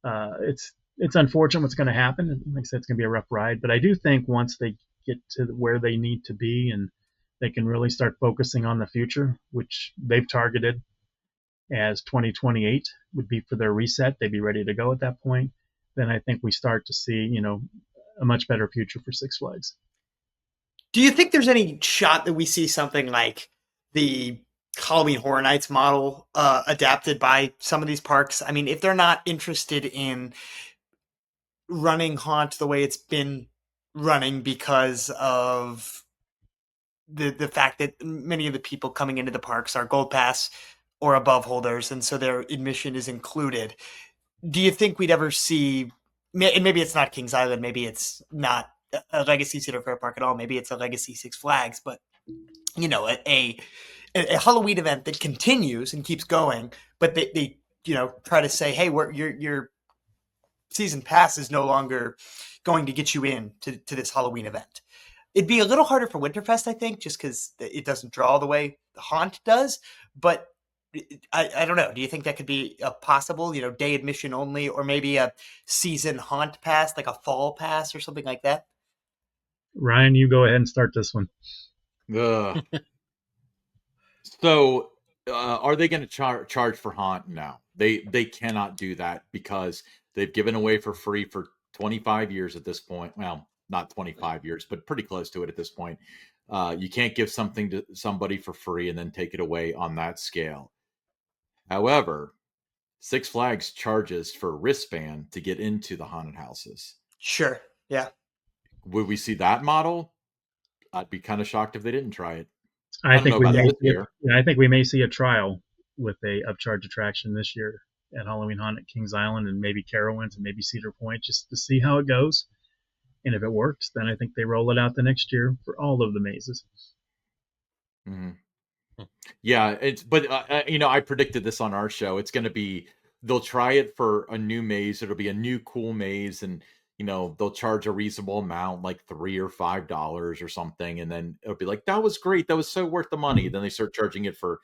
it's unfortunate what's going to happen. Like I said, it's going to be a rough ride. But I do think once they get to where they need to be and they can really start focusing on the future, which they've targeted as 2028 would be for their reset, they'd be ready to go at that point. Then I think we start to see, a much better future for Six Flags. Do you think there's any shot that we see something like the Halloween Horror Nights model adapted by some of these parks? I mean, if they're not interested in running Haunt the way it's been running because of the fact that many of the people coming into the parks are Gold Pass or above holders, and so their admission is included. Do you think we'd ever see, and maybe it's not Kings Island, maybe it's not a legacy Cedar Fair park at all, maybe it's a legacy Six Flags, but a Halloween event that continues and keeps going, but they try to say, hey, your season pass is no longer going to get you in to this Halloween event. It'd be a little harder for Winterfest, I think, just because it doesn't draw the way the Haunt does, but I don't know. Do you think that could be a possible, day admission only, or maybe a season Haunt pass, like a fall pass or something like that? Ryan, you go ahead and start this one. So, are they going to charge for Haunt? No, they cannot do that because they've given away for free for 25 years at this point. Well, not 25 years, but pretty close to it at this point. You can't give something to somebody for free and then take it away on that scale. However, Six Flags charges for a wristband to get into the haunted houses. Sure. Yeah. Would we see that model? I'd be kind of shocked if they didn't try it. I don't think know we about may this see year. I think we may see a trial with a upcharge attraction this year at Halloween Haunt at Kings Island and maybe Carowinds and maybe Cedar Point, just to see how it goes. And if it works, then I think they roll it out the next year for all of the mazes. Mm-hmm. Yeah, but I predicted this on our show. It's going to be, they'll try it for a new maze. It'll be a new cool maze, and they'll charge a reasonable amount, like $3 or $5 or something, and then it'll be like, that was great, that was so worth the money. Then they start charging it for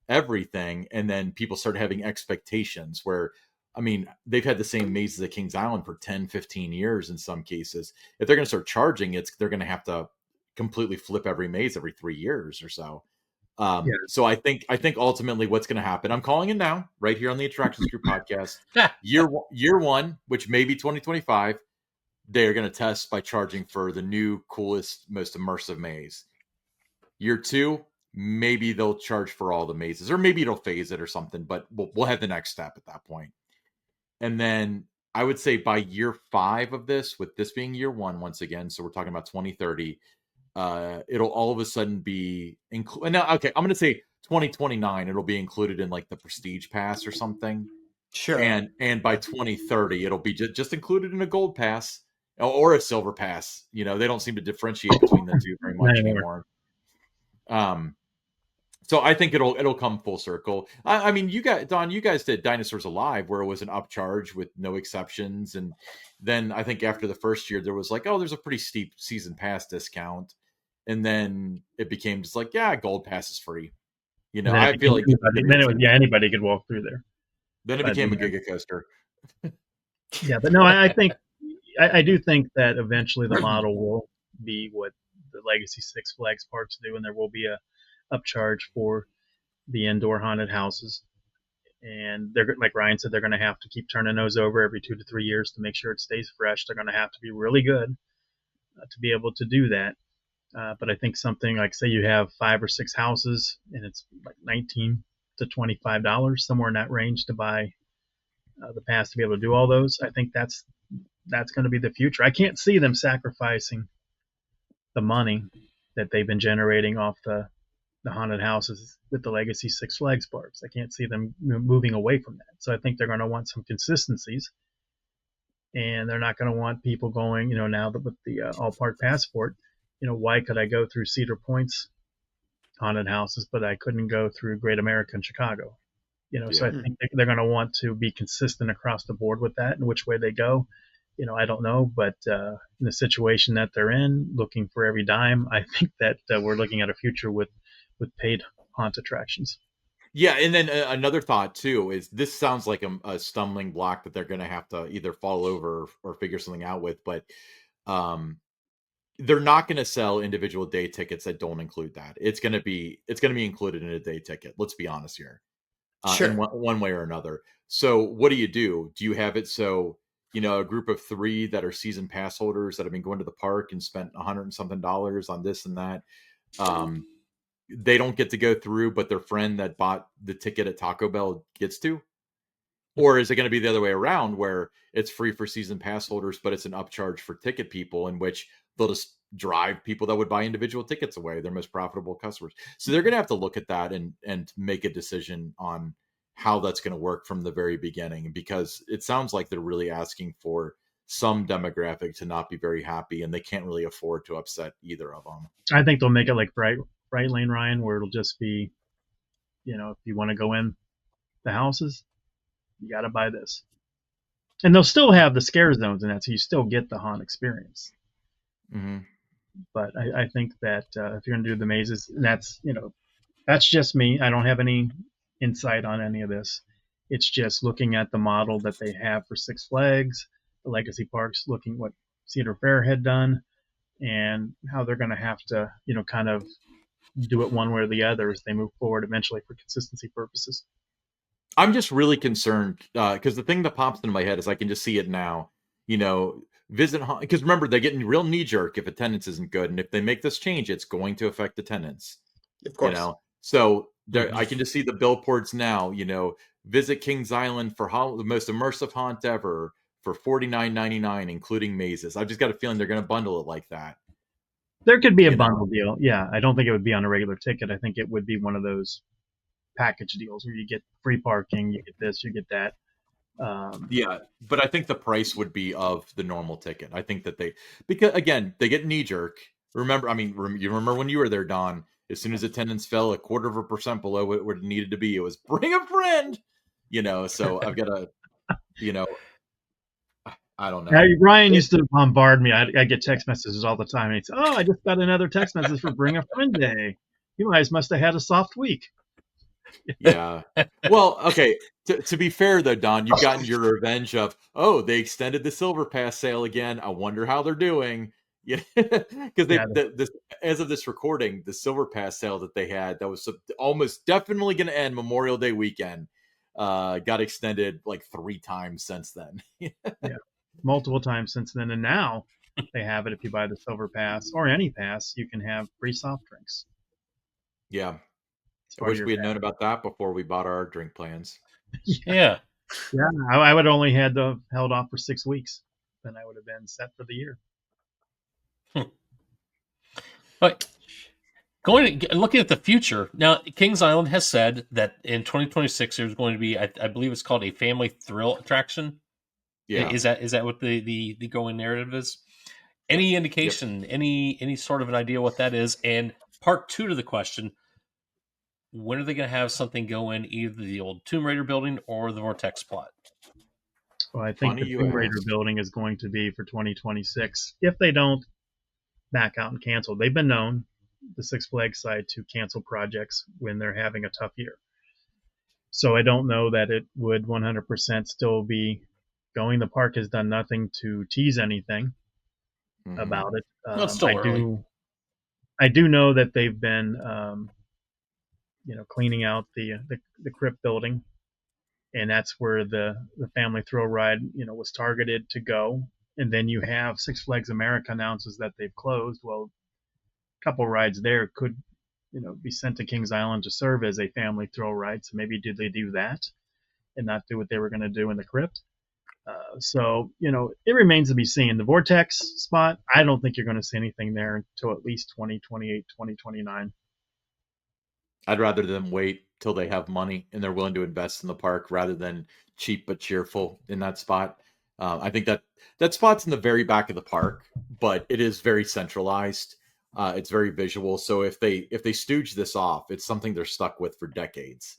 everything, and then people start having expectations where, I mean, they've had the same mazes at Kings Island for 10, 15 years in some cases. If they're going to start charging it, they're going to have to completely flip every maze every 3 years or so. Yeah. So I think ultimately what's going to happen, I'm calling it now, right here on the Attractions Group podcast. year one, which may be 2025, they're going to test by charging for the new, coolest, most immersive maze. Year two, maybe they'll charge for all the mazes, or maybe it'll phase it or something. But we'll have the next step at that point. And then I would say by year 5 of this, with this being year 1 once again, so we're talking about 2030. It'll all of a sudden be included. Now, okay, I'm going to say 2029. It'll be included in like the Prestige Pass or something. Sure. And by 2030, it'll be just included in a Gold Pass or a Silver Pass. They don't seem to differentiate between the two very much anymore. So I think it'll come full circle. I mean, you guys did Dinosaurs Alive, where it was an upcharge with no exceptions, and then I think after the first year there was like, oh, there's a pretty steep season pass discount, and then it became just like, yeah, Gold Pass is free. I feel like anybody could walk through there. Then it became a Giga Coaster. Yeah, but no, I think I do think that eventually the model will be what the legacy Six Flags parks do, and there will be a upcharge for the indoor haunted houses. And they're, like Ryan said, they're going to have to keep turning those over every 2 to 3 years to make sure it stays fresh. They're going to have to be really good to be able to do that. But I think something like, say you have 5 or 6 houses and it's like $19 to $25, somewhere in that range, to buy the pass to be able to do all those. I think that's going to be the future. I can't see them sacrificing the money that they've been generating off the haunted houses with the legacy Six Flags parks. I can't see them moving away from that. So I think they're going to want some consistencies, and they're not going to want people going, now that with the all park passport, why could I go through Cedar Point's haunted houses, but I couldn't go through Great America in Chicago? So I think they're going to want to be consistent across the board with that, and which way they go, I don't know, but in the situation that they're in, looking for every dime, I think that we're looking at a future with paid haunt attractions. Yeah, and then another thought too is, this sounds like a stumbling block that they're going to have to either fall over or figure something out with, but they're not going to sell individual day tickets that don't include that. It's going to be included in a day ticket. Let's be honest here, sure. in one way or another. So what do? Do you have it so a group of 3 that are season pass holders that have been going to the park and spent $100 and something on this and that, they don't get to go through, but their friend that bought the ticket at Taco Bell gets to? Or is it going to be the other way around, where it's free for season pass holders, but it's an upcharge for ticket people, in which they'll just drive people that would buy individual tickets away, their most profitable customers? So they're going to have to look at that and make a decision on how that's going to work from the very beginning, because it sounds like they're really asking for some demographic to not be very happy, and they can't really afford to upset either of them. I think they'll make it like Bright Lane, Ryan, where it'll just be, if you want to go in the houses, you got to buy this. And they'll still have the scare zones in that, so you still get the haunt experience. Mm-hmm. But I think that if you're going to do the mazes, and that's just me. I don't have any insight on any of this. It's just looking at the model that they have for Six Flags, the legacy parks, looking what Cedar Fair had done, and how they're going to have to, kind of do it one way or the other as they move forward eventually for consistency purposes. I'm just really concerned because the thing that pops into my head is, I can just see it now. visit, because remember, they're getting real knee jerk if attendance isn't good, and if they make this change, it's going to affect attendance. Of course. So I can just see the billboards now. Visit Kings Island for the most immersive haunt ever for $49.99, including mazes. I've just got a feeling they're going to bundle it like that. There could be a bundle deal. Yeah, I don't think it would be on a regular ticket. I think it would be one of those package deals where you get free parking, you get this, you get that. Yeah, but I think the price would be of the normal ticket. I think that because again, they get knee jerk. Remember, you remember when you were there, Don? As soon as attendance fell 0.25% below what it needed to be, it was bring a friend. So I've got to, I don't know. Ryan used to bombard me. I get text messages all the time. He'd say, "Oh, I just got another text message for Bring a Friend Day. You guys must have had a soft week." Yeah. Well, okay. To be fair, though, Don, you've gotten your revenge of, they extended the Silver Pass sale again. I wonder how they're doing. Yeah, because as of this recording, the Silver Pass sale that they had that was almost definitely going to end Memorial Day weekend got extended like 3 times since then. Yeah, multiple times since then, and now they have it. If you buy the Silver Pass or any pass, you can have free soft drinks. Yeah, I wish we had known about that before we bought our drink plans. Yeah. I would only had held off for 6 weeks, then I would have been set for the year. But looking at the future now, Kings Island has said that in 2026 there's going to be, I believe it's called a family thrill attraction. Yeah, is that what the going narrative is? Any indication, any sort of an idea what that is? And part 2 to the question: when are they going to have something go in either the old Tomb Raider building or the Vortex plot? Well, I think the Tomb Raider building is going to be for 2026 if they don't back out and cancel. They've been known, the Six Flags side, to cancel projects when they're having a tough year. So I don't know that it would 100% still be going. The park has done nothing to tease anything about it. It's still early. I do know that they've been cleaning out the crypt building, and that's where the family thrill ride was targeted to go. And then you have Six Flags America announces that they've closed. Well, a couple rides there could be sent to Kings Island to serve as a family thrill ride. So maybe did they do that and not do what they were going to do in the crypt? So it remains to be seen. The Vortex spot, I don't think you're going to see anything there until at least 2028, 2029. I'd rather them wait till they have money and they're willing to invest in the park rather than cheap but cheerful in that spot. I think that spot's in the very back of the park, but it is very centralized. It's very visual. So if they stooge this off, it's something they're stuck with for decades.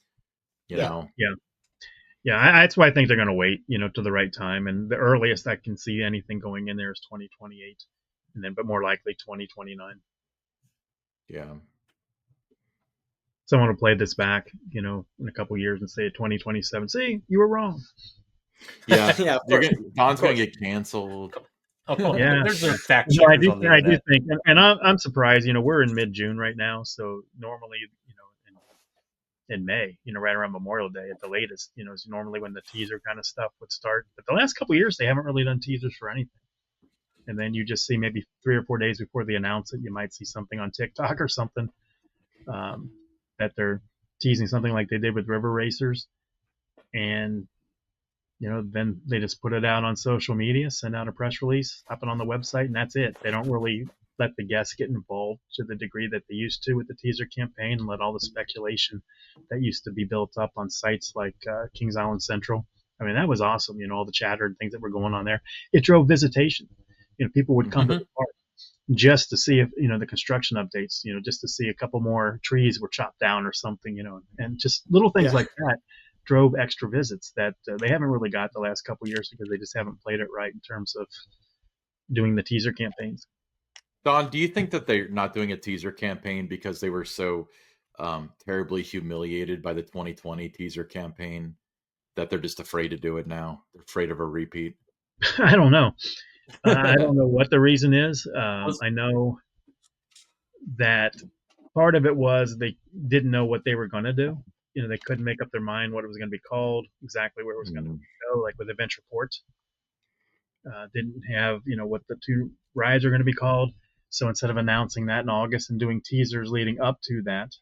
You know? Yeah. That's why I think they're going to wait, to the right time. And the earliest I can see anything going in there is 2028, but more likely 2029. Yeah. Someone will play this back, in a couple of years and say 2027. See, you were wrong. Yeah, Don's going to get canceled. Oh, come on. Yeah. There's no fact I checkers on the internet. do think, and I'm surprised. We're in mid-June right now, so normally, in May, right around Memorial Day at the latest, is normally when the teaser kind of stuff would start. But the last couple of years, they haven't really done teasers for anything. And then you just see maybe 3 or 4 days before they announce it, you might see something on TikTok or something that they're teasing something like they did with River Racers, and then they just put it out on social media, send out a press release, pop it on the website, and that's it. They don't really let the guests get involved to the degree that they used to with the teaser campaign, and let all the speculation that used to be built up on sites like Kings Island Central. I mean, that was awesome. All the chatter and things that were going on there. It drove visitation. People would come to the park just to see if the construction updates. Just to see a couple more trees were chopped down or something. And just little things like that drove extra visits that they haven't really got the last couple of years because they just haven't played it right in terms of doing the teaser campaigns. Don, do you think that they're not doing a teaser campaign because they were so terribly humiliated by the 2020 teaser campaign that they're just afraid to do it now? They're afraid of a repeat. I don't know. I don't know what the reason is. I know that part of it was they didn't know what they were going to do. They couldn't make up their mind what it was going to be called, exactly where it was going to go, like with Adventure Port. Didn't have, what the 2 rides are going to be called. So instead of announcing that in August and doing teasers leading up to that,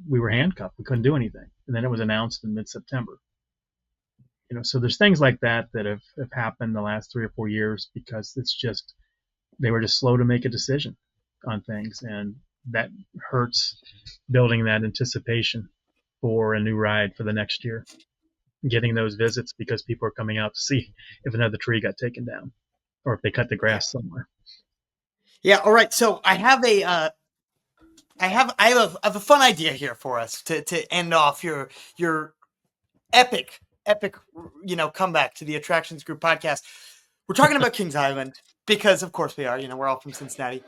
we were handcuffed. We couldn't do anything. And then it was announced in mid-September. So there's things like that have happened the last 3 or 4 years because they were just slow to make a decision on things. And that hurts building that anticipation for a new ride for the next year. Getting those visits because people are coming out to see if another tree got taken down or if they cut the grass somewhere. Yeah. All right. So I have a fun idea here for us to end off your epic, comeback to the Attractions Group podcast. We're talking about Kings Island because, of course, we are. We're all from Cincinnati,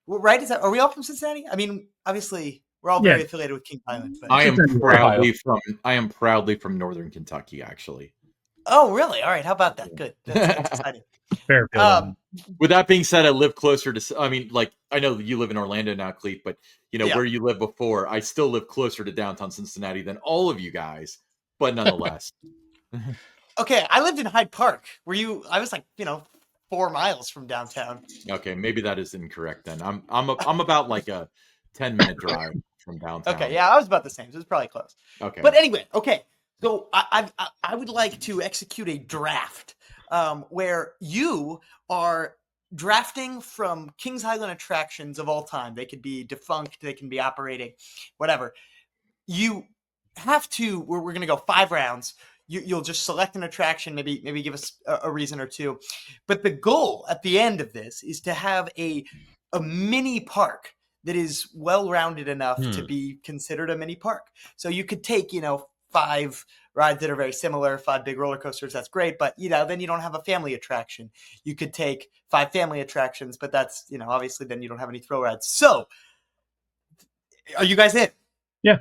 right? Are we all from Cincinnati? I mean, obviously, we're all very affiliated with Kings Island. But... I am proudly from Northern Kentucky, actually. Oh, really? All right. How about that? Good. That's exciting. Fairfield. With that being said, I live closer to. I mean, I know you live in Orlando now, Clete, but where you lived before, I still live closer to downtown Cincinnati than all of you guys. But nonetheless. Okay, I lived in Hyde Park. I was 4 miles from downtown. Okay, maybe that is incorrect then. I'm about like a 10-minute drive from downtown. Okay, yeah, I was about the same. So it was probably close. Okay. But anyway, okay. So I would like to execute a draft where you are drafting from Kings Island attractions of all time. They could be defunct, they can be operating, whatever. You have to. We're going to go 5 rounds. You'll just select an attraction, maybe give us a reason or two. But the goal at the end of this is to have a mini park that is well-rounded enough to be considered a mini park. So you could take, 5 rides that are very similar, 5 big roller coasters. That's great. But, then you don't have a family attraction. You could take 5 family attractions, but that's, obviously then you don't have any thrill rides. So are you guys in? Yeah.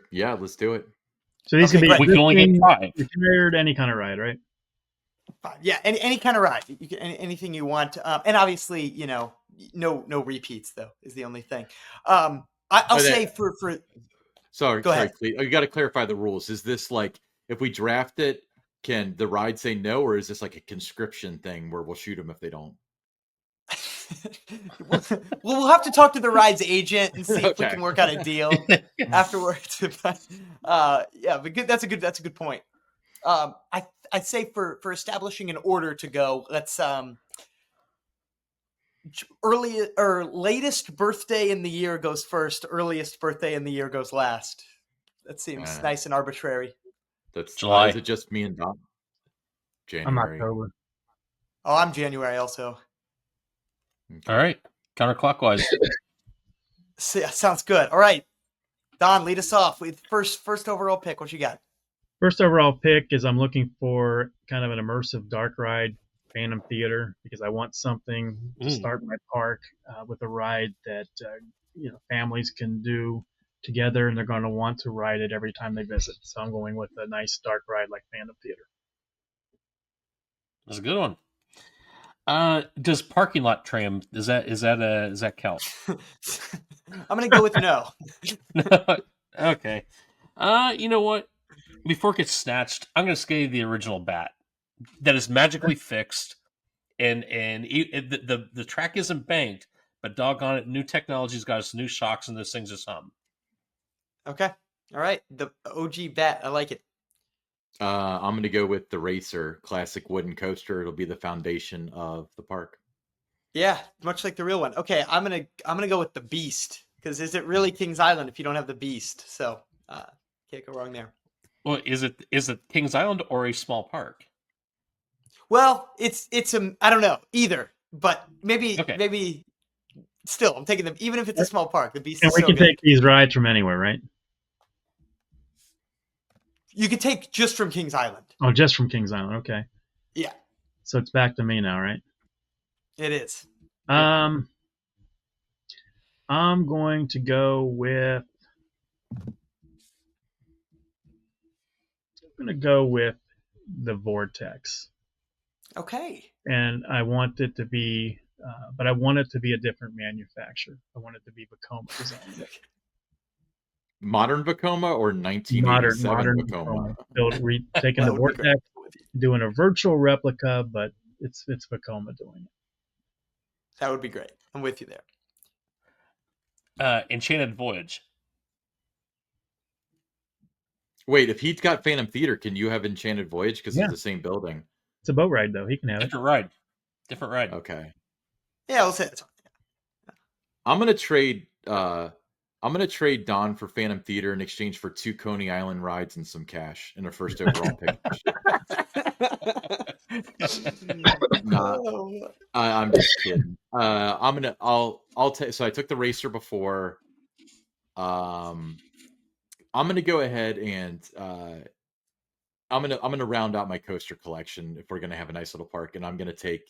Yeah, let's do it. So these can be. We can only get 5. Retired, any kind of ride, right? 5. Yeah, any kind of ride. You can anything you want, and obviously, no repeats though is the only thing. I'll say for. Sorry, go ahead. Clete. You got to clarify the rules. Is this like if we draft it, can the ride say no, or is this like a conscription thing where we'll shoot them if they don't? We'll have to talk to the ride's agent and see if we can work out a deal afterwards. Yeah, but good. That's a good point. I'd say for establishing an order to go, let's early or latest birthday in the year goes first. Earliest birthday in the year goes last. That seems nice and arbitrary. That's July. Is it just me and Don? January. I'm October. Oh, I'm January also. Okay. All right, counterclockwise. Sounds good. All right, Don, lead us off with first overall pick. What you got? First overall pick is I'm looking for kind of an immersive dark ride, Phantom Theater, because I want something to start my park with a ride that families can do together, and they're going to want to ride it every time they visit. So I'm going with a nice dark ride like Phantom Theater. That's a good one. Does parking lot tram does that count? I'm gonna go with no. Okay. You know what? Before it gets snatched, I'm gonna say the original bat that is magically fixed, and the track isn't banked, but doggone it, new technology's got us new shocks and those things are hum. Okay. All right. The OG bat. I like it. I'm going to go with the Racer classic wooden coaster. It'll be the foundation of the park. Yeah, much like the real one. Okay, I'm gonna go with the Beast because is it really Kings Island if you don't have the Beast? So can't go wrong there. Well, is it Kings Island or a small park? Well, it's I don't know either, but maybe still I'm taking them even if it's a small park. The Beast. And is we so can good. take these rides from anywhere, right? You could take just from Kings Island. Oh, just from Kings Island. Okay. Yeah. So it's back to me now, right? It is. I'm going to go with. The Vortex. Okay. And I want it to be, but I want it to be a different manufacturer. I want it to be Vekoma design. Modern Vekoma or 1987 modern Vekoma? Taking the Vortex, with you. doing a virtual replica, but it's Vekoma doing it. That would be great. I'm with you there. Enchanted Voyage. Wait, if he's got Phantom Theater, can you have Enchanted Voyage? Because Yeah. it's the same building. It's a boat ride, though. He can have it. Different ride. Okay. Yeah, we'll say it's I'm gonna trade Don for Phantom Theater in exchange for 2 Coney Island rides and some cash and a first overall pick. Nah, I'm just kidding. So I took the racer before. I'm gonna go ahead and I'm gonna round out my coaster collection if we're gonna have a nice little park, and I'm gonna take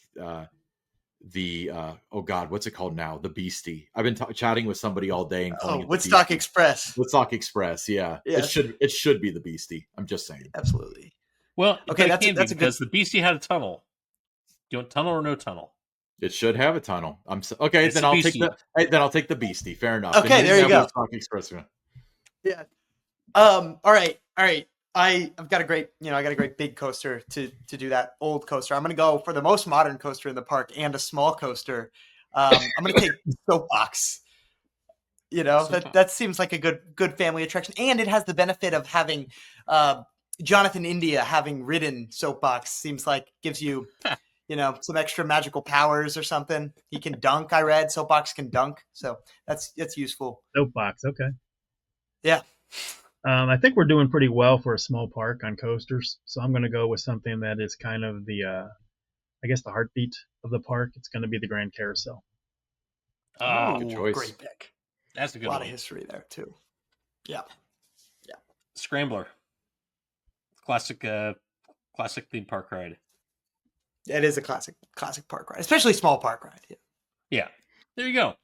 the oh god, what's it called now? The Beastie. I've been chatting with somebody all day and calling it the Woodstock Beastie. Express. Woodstock Express, yeah. Yes. It should be the Beastie. I'm just saying. Absolutely. Well, Okay, that's because a good. the Beastie had a tunnel. Do you want tunnel or no tunnel? It should have a tunnel. Okay. It's Then the I'll Beastie. I'll take the Beastie. Fair enough. Okay, And there you go. Woodstock Express. Yeah. All right. I've got a great, I got a great big coaster to do that old coaster. I'm going to go for the most modern coaster in the park and a small coaster. I'm going to take Soapbox. That seems like a good family attraction, and it has the benefit of having Jonathan India having ridden Soapbox. Seems like gives you, some extra magical powers or something. He can dunk. I read Soapbox can dunk, so that's useful. Soapbox, okay. Yeah. I think we're doing pretty well for a small park on coasters, so I'm going to go with something that is kind of the, I guess, the heartbeat of the park. It's going to be the Grand Carousel. Oh, good choice. Great pick. That's a good lot one. of history there too. Yeah. Scrambler. Classic theme park ride. It is a classic park ride, especially small park ride. Yeah. Yeah. There you go.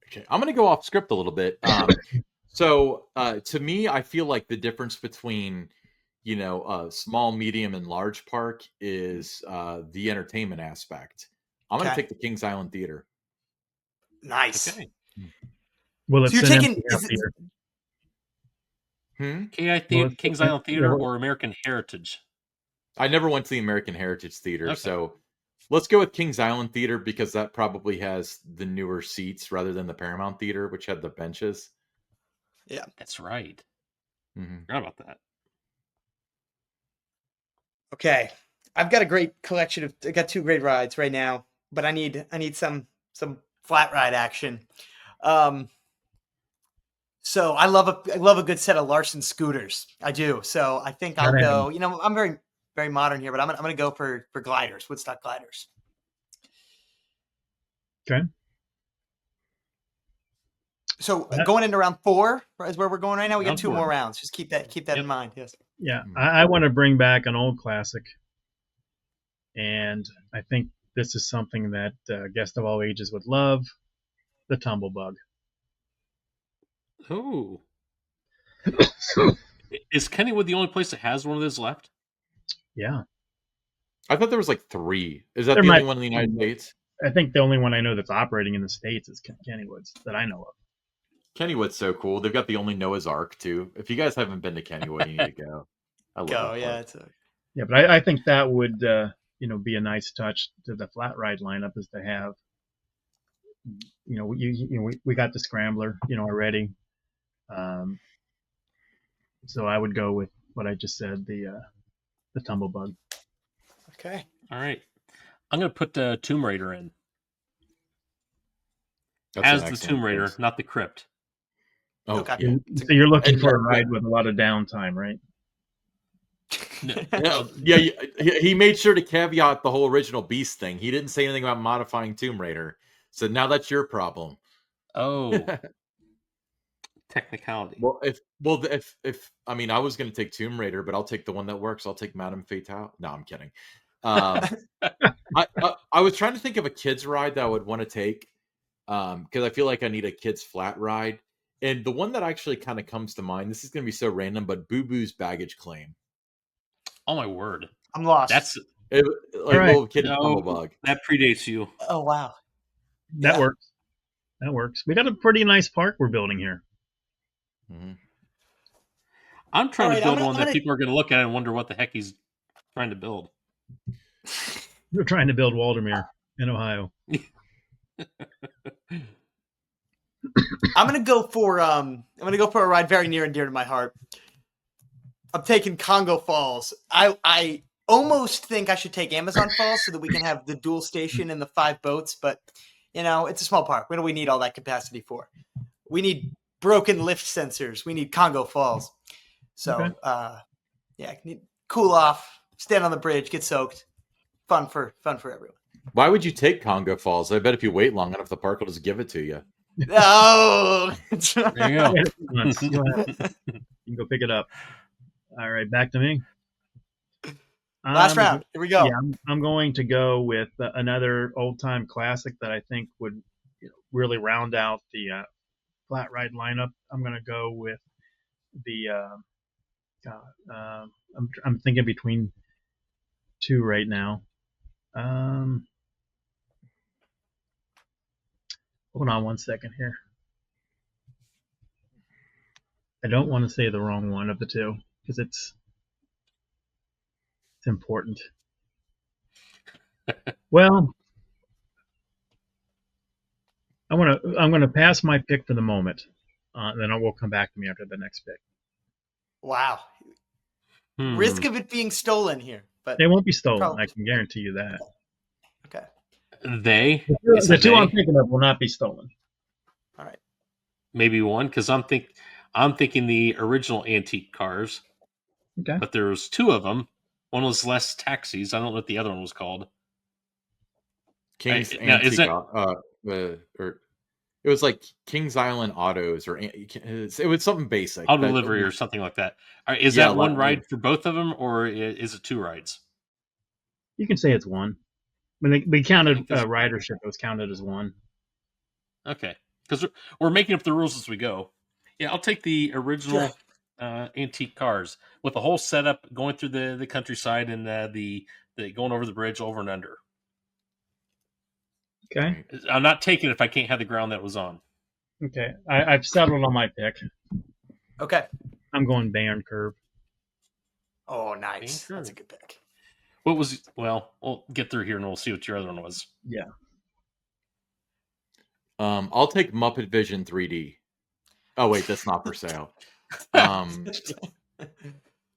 Okay, I'm going to go off script a little bit. So to me, I feel like the difference between, small, medium, and large park is the entertainment aspect. I'm going to take the Kings Island Theater. Nice. Okay. Well, it's So you're an taking empty theater. Kings Island Theater or American Heritage? I never went to the American Heritage Theater, Okay. so let's go with Kings Island Theater because that probably has the newer seats rather than the Paramount Theater, which had the benches. Yeah, that's right. Mm-hmm. Forgot about that. Okay, I've got a great collection I got 2 great rides right now, but I need some flat ride action. So I love a good set of Larson scooters. I do. So I think I'll go. I'm very very modern here, but I'm gonna go for gliders, Woodstock gliders. Okay. So going into round 4 is where we're going right now. We got Round 2 4. more rounds. Just keep that in mind. Yes. Yeah, I want to bring back an old classic, and I think this is something that guests of all ages would love: the Tumblebug. Oh. Is Kennywood the only place that has one of those left? Yeah. I thought there was like 3. Is that There the might only one in the United States? I think the only one I know that's operating in the States is Kennywood's that I know of. Kennywood's so cool. They've got the only Noah's Ark too. If you guys haven't been to Kennywood, you need to go. I love that Yeah. park. Yeah, but I think that would be a nice touch to the flat ride lineup is to have. We got the Scrambler, already. So I would go with what I just said, the Tumblebug. Okay. All right. I'm going to put Tomb Raider in. That's as an the excellent Tomb Raider, choice. not the Crypt. Oh, Okay. yeah. So you're looking And for a that- ride with a lot of downtime, right? Yeah, he made sure to caveat the whole original Beast thing. He didn't say anything about modifying Tomb Raider. So now that's your problem. Oh. Technicality. Well, if I mean, I was going to take Tomb Raider, but I'll take the one that works. I'll take Madame Fatale. No, I'm kidding. I was trying to think of a kids ride that I would want to take because I feel like I need a kids flat ride. And the one that actually kind of comes to mind, this is going to be so random, but Boo Boo's Baggage Claim. Oh my word! I'm lost. That's Little kid Tumblebug. That predates you. Oh wow. That works. That works. We got a pretty nice park we're building here. Mm-hmm. I'm trying All to right, build one that people are going to look at and wonder what the heck he's trying to build? We're trying to build Waldermere in Ohio. I'm gonna go for a ride very near and dear to my heart. I'm taking Congo Falls. I almost think I should take Amazon Falls so that we can have the dual station and the 5 boats, but it's a small park. What do we need all that capacity for? We need broken lift sensors. We need Congo Falls. So need cool off, stand on the bridge, get soaked. Fun for everyone. Why would you take Congo Falls? I bet if you wait long enough, the park will just give it to you. Oh, There you go. You can go pick it up. All right, back to me. Last round. Here we go. Yeah, I'm going to go with another old-time classic that I think would really round out the flat ride lineup. I'm going to go with the. I'm thinking between 2 right now. Hold on one second here. I don't want to say the wrong one of the 2 because it's important. Well, I'm gonna pass my pick for the moment, then I will come back to me after the next pick. Wow. Risk of it being stolen here, but They won't be stolen. Probably. I can guarantee you that. Okay. The 2 I'm thinking of will not be stolen. All right. Maybe one, because I'm thinking the original antique cars. Okay. But there's 2 of them. One was Less Taxis. I don't know what the other one was called. King's now, is Antique, that- or it was like Kings Island Autos, or it was something basic. Auto Delivery or something like that. All right, is that one ride for both of them, or is it 2 rides? You can say it's 1. When they counted ridership, it was counted as 1. Okay, because we're making up the rules as we go. Yeah, I'll take the original antique cars with the whole setup going through the countryside and the going over the bridge over and under. Okay. I'm not taking it if I can't have the ground that it was on. Okay. I've settled on my pick. Okay. I'm going Bayern Curve. Oh, nice. That's a good pick. Well, we'll get through here and we'll see what your other one was. Yeah. I'll take Muppet Vision 3D. Oh wait, that's not for sale.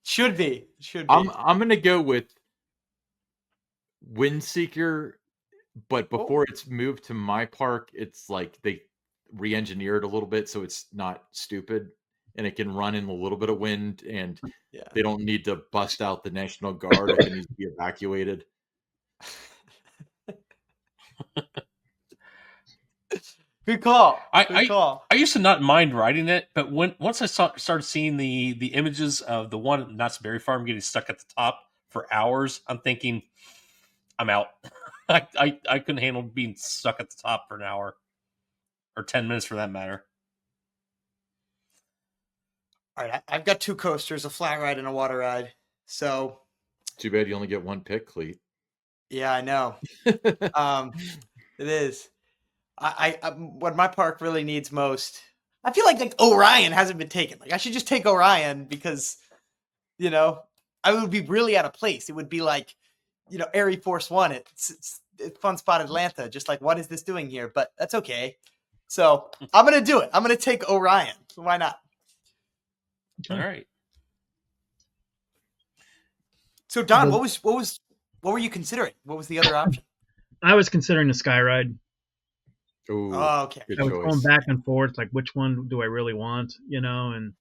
Should be. I'm gonna go with Windseeker, but before it's moved to my park, it's like they re-engineered a little bit so it's not stupid and it can run in a little bit of wind, and they don't need to bust out the National Guard if it needs to be evacuated. Good call. I used to not mind riding it, but once I started seeing the images of the one at Knott's Berry Farm getting stuck at the top for hours, I'm thinking, I'm out. I couldn't handle being stuck at the top for an hour or 10 minutes for that matter. All right, I've got 2 coasters, a flat ride and a water ride. So too bad you only get 1 pick, Cleet. Yeah, I know. It is. I what my park really needs most. I feel like Orion hasn't been taken. Like I should just take Orion because, I would be really out of place. It would be like, Air Force One at Fun Spot Atlanta. Just like, what is this doing here? But that's okay. So I'm gonna do it. I'm gonna take Orion. Why not? All right. So Don, what were you considering? What was the other option? I was considering the Sky Ride. Ooh, okay. Good I was choice. going back and forth, like which one do I really want, and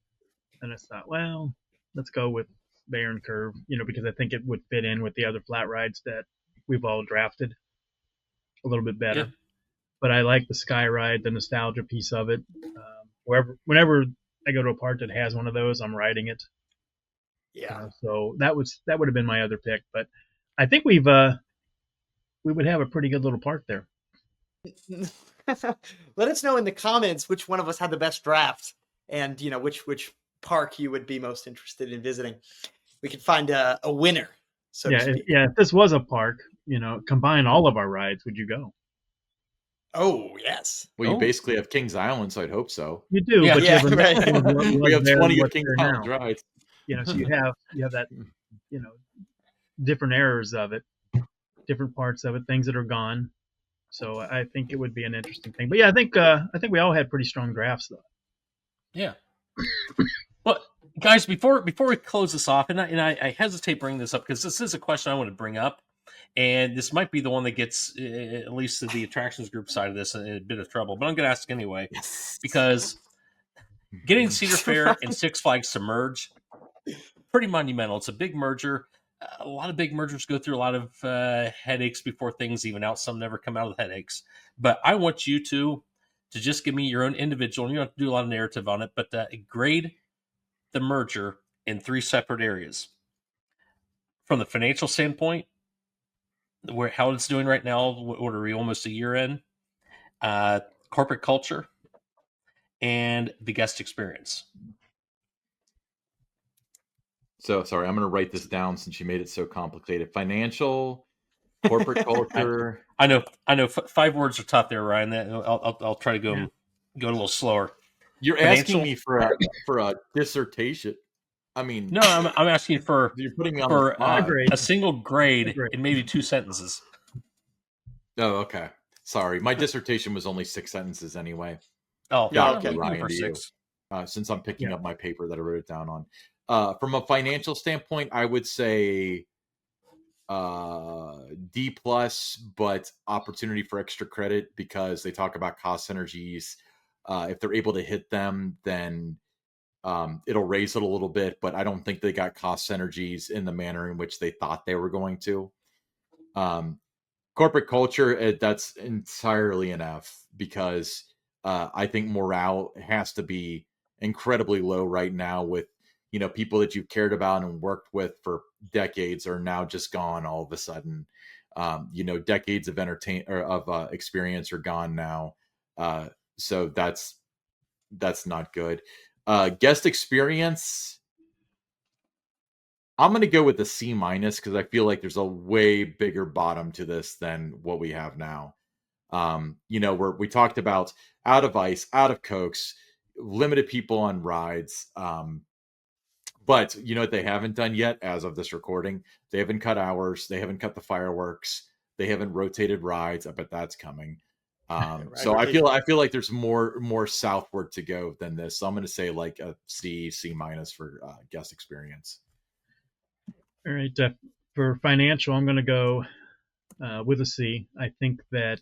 I thought, well, let's go with Bayern Curve, because I think it would fit in with the other flat rides that we've all drafted a little bit better. Yeah. But I like the Sky Ride, the nostalgia piece of it. Whenever I go to a park that has one of those, I'm riding it. Yeah. So that would have been my other pick, but I think we would have a pretty good little park there. Let us know in the comments which one of us had the best draft, and which park you would be most interested in visiting. We could find a winner. So to speak. If this was a park, combine all of our rides, would you go? Oh yes. Well, you basically have Kings Island, so I'd hope so. You do, Yeah, but yeah, you have right. We have 20 of what's Kings there Island now. rides. So you have that, different errors of it, different parts of it, things that are gone. So I think it would be an interesting thing. But yeah, I think we all had pretty strong drafts though. Yeah. Well, guys, before we close this off, and I hesitate bringing this up because this is a question I want to bring up, and this might be the one that gets at least the attractions group side of this in a bit of trouble. But I'm going to ask anyway because getting Cedar Fair and Six Flags to merge, pretty monumental. It's a big merger. A lot of big mergers go through a lot of headaches before things even out. Some never come out of the headaches. But I want you to just give me your own individual. And you don't have to do a lot of narrative on it, but grade the merger in 3 separate areas. From the financial standpoint, how it's doing right now, what are we almost a year in? Corporate culture and the guest experience. So sorry, I'm going to write this down since you made it so complicated. Financial, corporate culture. I know. 5 words are tough there, Ryan. I'll try to go a little slower. You're asking me for a dissertation. I mean, no, I'm asking for you're putting me on for the a single grade in maybe 2 sentences. Oh, okay. Sorry, my dissertation was only 6 sentences anyway. Oh, yeah, okay. Ryan, for 6. Since I'm picking up my paper that I wrote it down on. From a financial standpoint, I would say D+, but opportunity for extra credit because they talk about cost synergies. If they're able to hit them, then it'll raise it a little bit, but I don't think they got cost synergies in the manner in which they thought they were going to. Corporate culture, that's entirely an F because I think morale has to be incredibly low right now with, people that you've cared about and worked with for decades are now just gone all of a sudden. Decades of experience are gone now. So that's not good. Guest experience, I'm going to go with the C- because I feel like there's a way bigger bottom to this than what we have now. We talked about out of ice, out of Cokes, limited people on rides. But you know what they haven't done yet as of this recording? They haven't cut hours. They haven't cut the fireworks. They haven't rotated rides. I bet that's coming. So I feel like there's more southward to go than this. So I'm going to say like a C- for guest experience. All right. For financial, I'm going to go with a C. I think that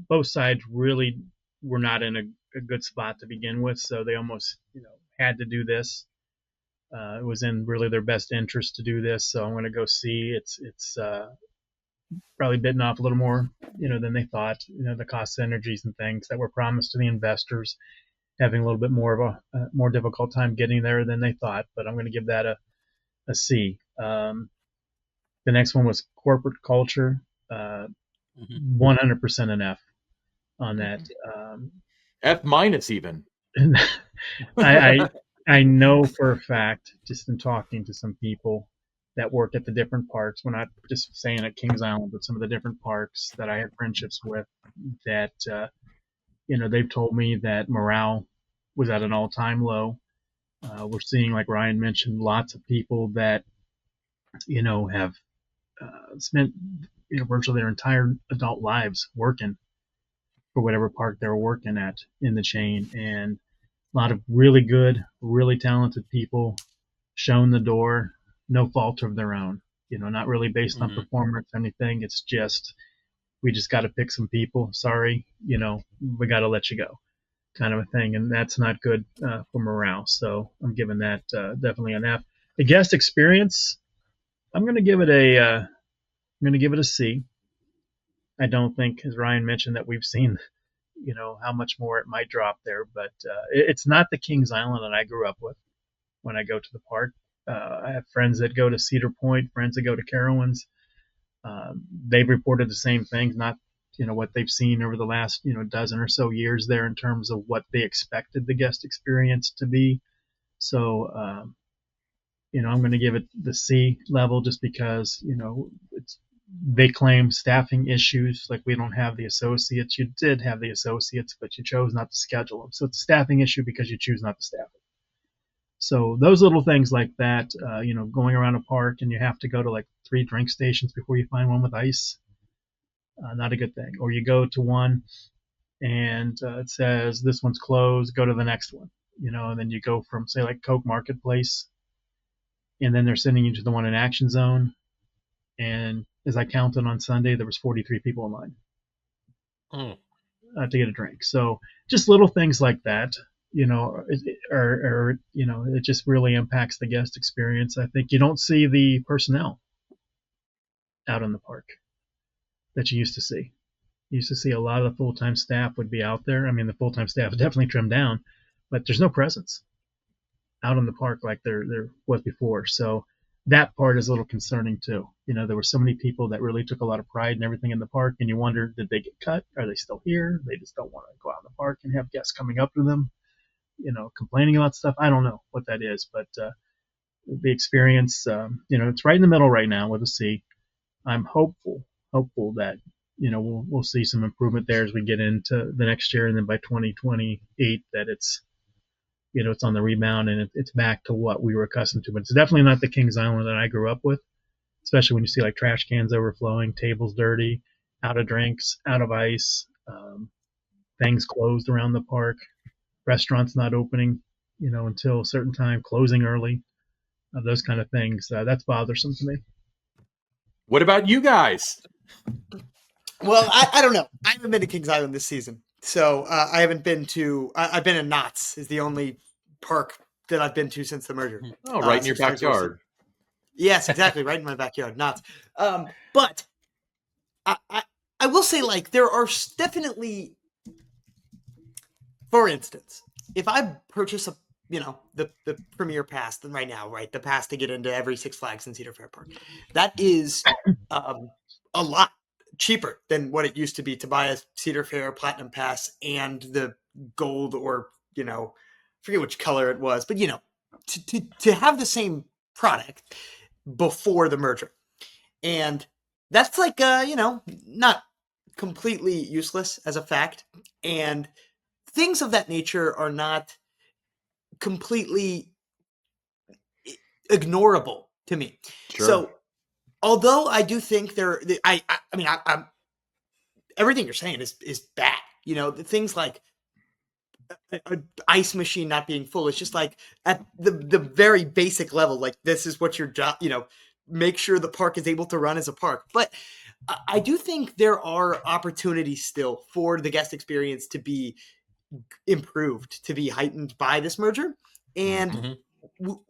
both sides really were not in a good spot to begin with, so they almost had to do this. It was in really their best interest to do this, so I'm going to go C. It's probably bitten off a little more, than they thought. The cost synergies and things that were promised to the investors, having a little bit more of a more difficult time getting there than they thought. But I'm going to give that a C. The next one was corporate culture. 100% an F on that. F- even. I know for a fact, just in talking to some people that work at the different parks, we're not just saying at Kings Island, but some of the different parks that I had friendships with, that they've told me that morale was at an all-time low. We're seeing, like Ryan mentioned, lots of people that have spent virtually their entire adult lives working for whatever park they were working at in the chain, and a lot of really good, really talented people shown the door, no fault of their own. Not really based on performance or anything. It's just, we just got to pick some people. Sorry, we got to let you go, kind of a thing, and that's not good for morale. So I'm giving that definitely an F. The guest experience, I'm going to give it a C. I don't think, as Ryan mentioned, that we've seen how much more it might drop there, but it's not the Kings Island that I grew up with when I go to the park. I have friends that go to Cedar Point, friends that go to Carowinds. They've reported the same things, not what they've seen over the last dozen or so years there in terms of what they expected the guest experience to be. So I'm going to give it the C level just because they claim staffing issues, like we don't have the associates. You did have the associates, but you chose not to schedule them. So it's a staffing issue because you choose not to staff it. So those little things like that, going around a park and you have to go to like 3 drink stations before you find one with ice, not a good thing. Or you go to one and it says this one's closed, go to the next one, and then you go from say like Coke Marketplace, and then they're sending you to the one in Action Zone. And as I counted on Sunday, there was 43 people in line to get a drink. So just little things like that, it just really impacts the guest experience. I think you don't see the personnel out in the park that you used to see. You used to see a lot of the full-time staff would be out there. I mean, the full-time staff definitely trimmed down, but there's no presence out in the park like there was before. So that part is a little concerning too. There were so many people that really took a lot of pride in everything in the park, and you wonder, did they get cut? Are they still here? They just don't want to go out in the park and have guests coming up to them, complaining about stuff. I don't know what that is, but the experience, it's right in the middle right now with a C. I'm hopeful that we'll see some improvement there as we get into the next year, and then by 2028 that it's on the rebound and it's back to what we were accustomed to. But it's definitely not the Kings Island that I grew up with, especially when you see like trash cans overflowing, tables dirty, out of drinks, out of ice, things closed around the park, restaurants not opening, until a certain time, closing early, those kind of things. That's bothersome to me. What about you guys? Well, I don't know. I haven't been to Kings Island this season. So I haven't been to. I've been in Knott's, is the only park that I've been to since the merger. Oh, right in your backyard. Yes, exactly, right in my backyard, Knott's. But I will say, like, there are definitely, for instance, if I purchase the premier pass right now, right, the pass to get into every Six Flags and Cedar Fair Park, that is a lot cheaper than what it used to be to buy a Cedar Fair Platinum Pass and the gold, or forget which color it was, but to have the same product before the merger. And that's like not completely useless as a fact, and things of that nature are not completely ignorable to me. Sure. So although I do think I'm everything you're saying is bad. The things like an ice machine not being full is just like at the very basic level. Like, this is what your job, make sure the park is able to run as a park. But I do think there are opportunities still for the guest experience to be improved, to be heightened by this merger. And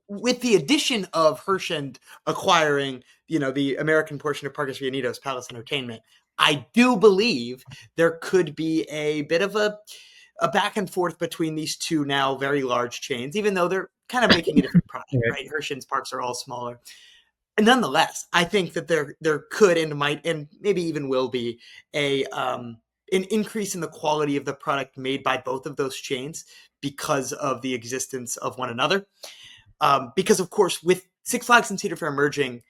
with the addition of Hershend acquiring, the American portion of Parques Reunidos Palace Entertainment, I do believe there could be a bit of a back and forth between these two now very large chains, even though they're kind of making a different product, right? Hershen's parks are all smaller. And nonetheless, I think that there could and might and maybe even will be an increase in the quality of the product made by both of those chains because of the existence of one another. Because, of course, with Six Flags and Cedar Fair merging,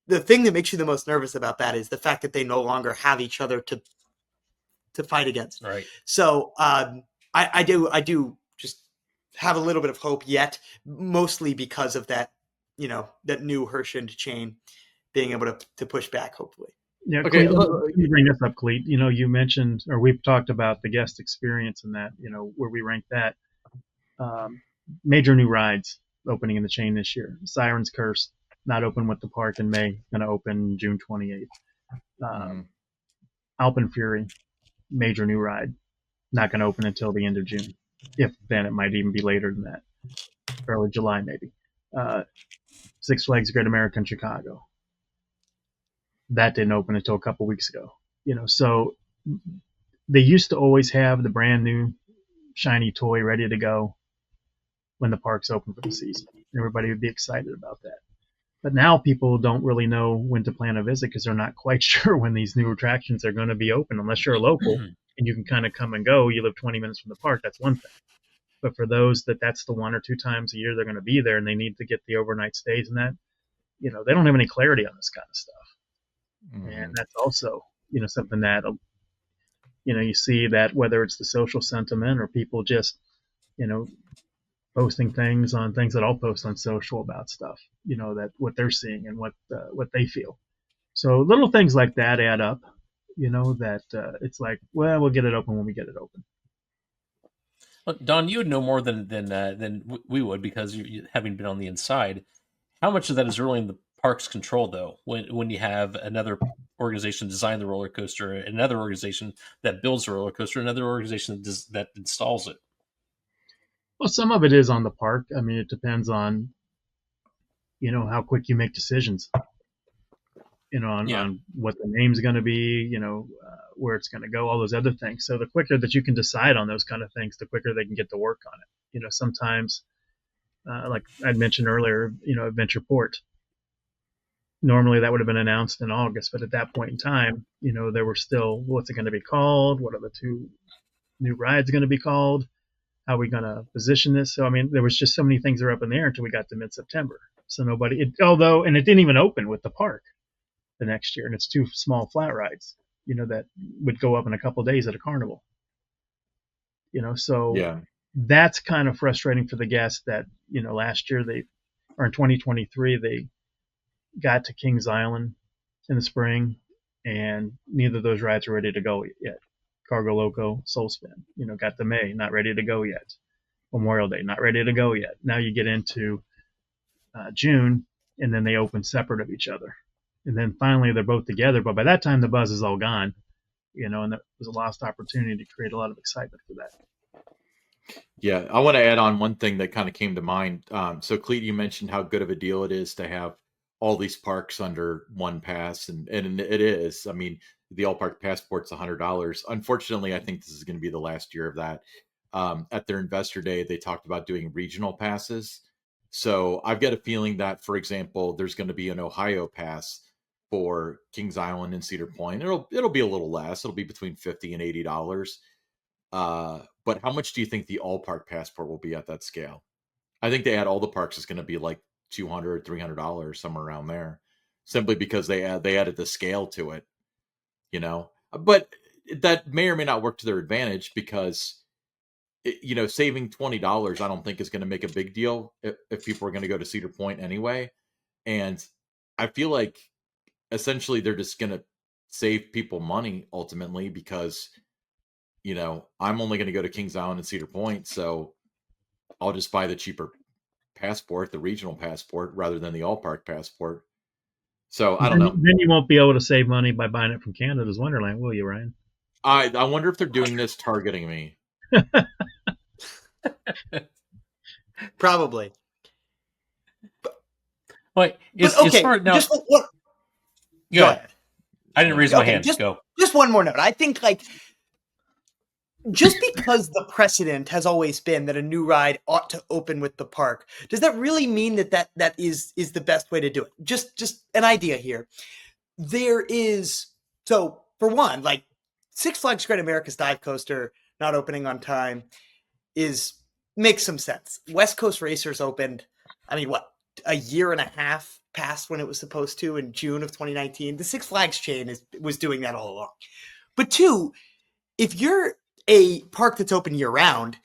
the thing that makes you the most nervous about that is the fact that they no longer have each other to fight against. Right. So I do just have a little bit of hope yet, mostly because of that, that new Hershend chain being able to push back, hopefully. Yeah. Okay. Cleet, you bring this up, Cleet. You mentioned, or we've talked about the guest experience and that, where we rank that. Major new rides opening in the chain this year. Siren's Curse, not open with the park in May, going to open June 28th. Alpen Fury, major new ride, not going to open until the end of June. If then, it might even be later than that, early July maybe. Six Flags Great America in Chicago, that didn't open until a couple weeks ago. So they used to always have the brand new shiny toy ready to go when the park's open for the season. Everybody would be excited about that. But now people don't really know when to plan a visit because they're not quite sure when these new attractions are going to be open, unless you're a local and you can kind of come and go. You live 20 minutes from the park, that's one thing. But for those that's the 1 or 2 times a year they're going to be there and they need to get the overnight stays and that, they don't have any clarity on this kind of stuff. And that's also, something that, you see that whether it's the social sentiment or people just, posting things on things that I'll post on social about stuff, that what they're seeing and what they feel. So little things like that add up, that it's like, well, we'll get it open when we get it open. Look, Don, you would know more than we would because having been on the inside. How much of that is really in the park's control, though? When you have another organization design the roller coaster, another organization that builds the roller coaster, another organization that installs it. Well, some of it is on the park. I mean, it depends on, how quick you make decisions, Yeah. on what the name's going to be, where it's going to go, all those other things. So the quicker that you can decide on those kind of things, the quicker they can get to work on it. Sometimes, like I mentioned earlier, Adventure Port. Normally that would have been announced in August, but at that point in time, there were still, what's it going to be called? What are the two new rides going to be called? How are we going to position this? So, I mean, there was just so many things that were up in the air until we got to mid-September. So and it didn't even open with the park the next year. And it's two small flat rides, that would go up in a couple of days at a carnival. So Yeah. that's kind of frustrating for the guests that, last year or in 2023, they got to Kings Island in the spring and neither of those rides are ready to go yet. Cargo Loco, Soul Spin, got to May, not ready to go yet. Memorial Day, not ready to go yet. Now you get into June, and then they open separate of each other. And then finally they're both together, but by that time the buzz is all gone, and that was a lost opportunity to create a lot of excitement for that. Yeah, I want to add on one thing that kind of came to mind. So, Cleet, you mentioned how good of a deal it is to have all these parks under one pass, and it is. I mean, the all park passport's $100. Unfortunately, I think this is going to be the last year of that. At their investor day, they talked about doing regional passes. So I've got a feeling that, for example, there's going to be an Ohio pass for Kings Island and Cedar Point. It'll be a little less. It'll be between $50 and $80. But how much do you think the all park passport will be at that scale? I think they add all the parks is going to be like $200, $300, somewhere around there, simply because they added the scale to it, But that may or may not work to their advantage because, saving $20, I don't think is going to make a big deal if people are going to go to Cedar Point anyway. And I feel like essentially they're just going to save people money ultimately because I'm only going to go to Kings Island and Cedar Point, so I'll just buy the cheaper passport, the regional passport, rather than the all park passport. So I don't know. Then you won't be able to save money by buying it from Canada's Wonderland, will you, Ryan? I wonder if they're doing this targeting me. Probably. Wait, as far now, just what? Go ahead. I didn't raise my hand. Just one more note. I think just because the precedent has always been that a new ride ought to open with the park, does that really mean that is the best way to do it? Just an idea here. There is, so for one, Six Flags Great America's Dive Coaster not opening on time makes some sense. West Coast Racers opened, a year and a half past when it was supposed to in June of 2019. The Six Flags chain was doing that all along. But two, if you're a park that's open year round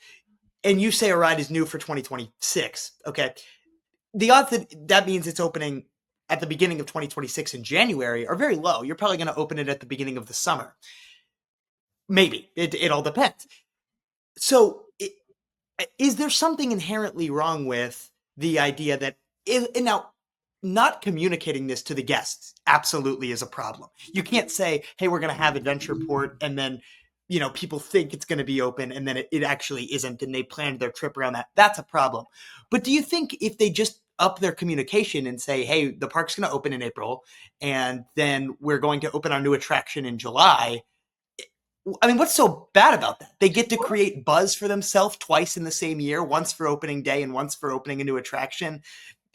and you say a ride is new for 2026, okay, the odds that means it's opening at the beginning of 2026 in January are very low. You're probably going to open it at the beginning of the summer. Maybe. It all depends. So is there something inherently wrong with the idea that now not communicating this to the guests absolutely is a problem. You can't say, hey, we're going to have Adventure Port, and then people think it's going to be open and then it actually isn't, and they planned their trip around that. That's a problem. But do you think if they just up their communication and say, hey, the park's going to open in April and then we're going to open our new attraction in July, what's so bad about that? They get to create buzz for themselves twice in the same year, once for opening day and once for opening a new attraction.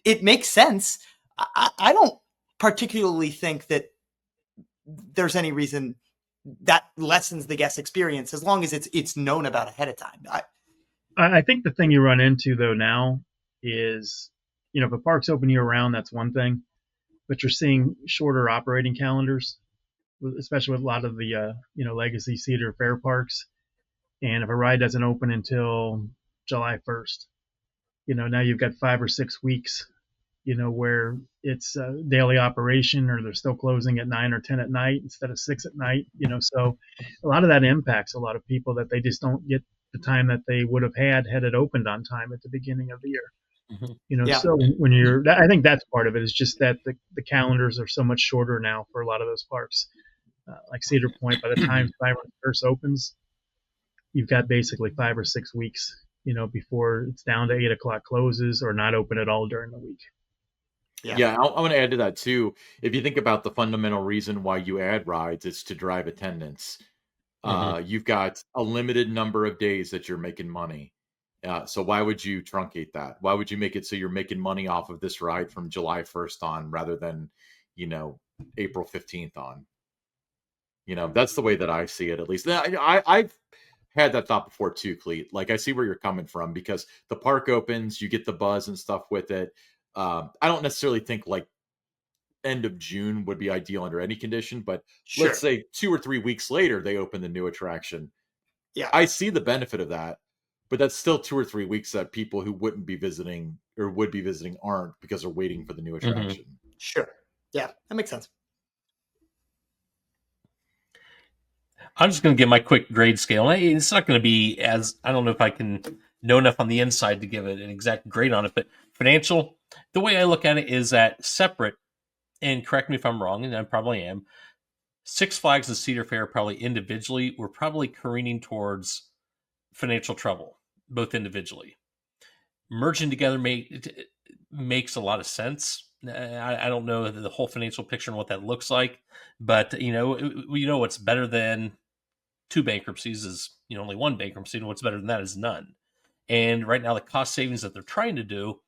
It makes sense. I don't particularly think that there's any reason that lessens the guest experience as long as it's known about ahead of time. I think the thing you run into though now is, if a park's open year round, that's one thing, but you're seeing shorter operating calendars, especially with a lot of the legacy Cedar Fair parks. And if a ride doesn't open until July 1st, Now you've got 5 or 6 weeks, where it's a daily operation, or they're still closing at 9 or 10 at night instead of 6 at night. So a lot of that impacts a lot of people, that they just don't get the time that they would have had it opened on time at the beginning of the year. Mhm. Yeah. So when I think that's part of it, is just that the calendars are so much shorter now for a lot of those parks. Like Cedar Point, by the time Cyber first opens, you've got basically 5 or 6 weeks, before it's down to 8 o'clock closes, or not open at all during the week. Yeah, I want to add to that too. If you think about the fundamental reason why you add rides, it's to drive attendance. You've got a limited number of days that you're making money. So why would you truncate that? Why would you make it so you're making money off of this ride from July 1st on, rather than, April 15th on? That's the way that I see it, at least. I've had that thought before too, Cleet. Like, I see where you're coming from, because the park opens, you get the buzz and stuff with it. I don't necessarily think like end of June would be ideal under any condition, but Sure. let's say 2 or 3 weeks later they open the new attraction. Yeah. I see the benefit of that, but that's still 2 or 3 weeks that people who wouldn't be visiting or would be visiting aren't, because they're waiting for the new attraction. Sure. Yeah, that makes sense. I'm just going to give my quick grade scale. It's not going to be as, I don't know if I can know enough on the inside to give it an exact grade on it, but financial, the way I look at it is that separate, and correct me if I'm wrong, and I probably am, Six Flags and Cedar Fair probably individually were probably careening towards financial trouble, both individually. Merging together makes a lot of sense. I don't know the whole financial picture and what that looks like, but what's better than 2 bankruptcies is only 1 bankruptcy, and what's better than that is none. And right now, the cost savings that they're trying to do,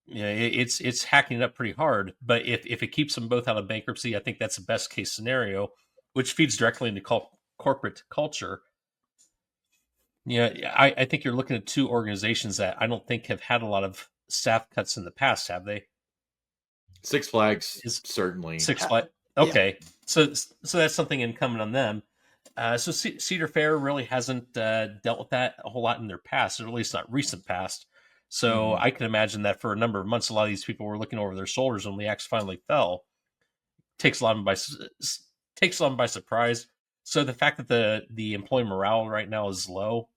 it's hacking it up pretty hard. But if it keeps them both out of bankruptcy, I think that's the best case scenario, which feeds directly into corporate culture. I think you're looking at 2 organizations that I don't think have had a lot of staff cuts in the past, have they? Six Flags, certainly. Six Flags. Okay, so that's something incumbent on them. So Cedar Fair really hasn't dealt with that a whole lot in their past, or at least not recent past. So I can imagine that for a number of months, a lot of these people were looking over their shoulders when the axe finally fell. Takes a lot of them by surprise. So the fact that the employee morale right now is low,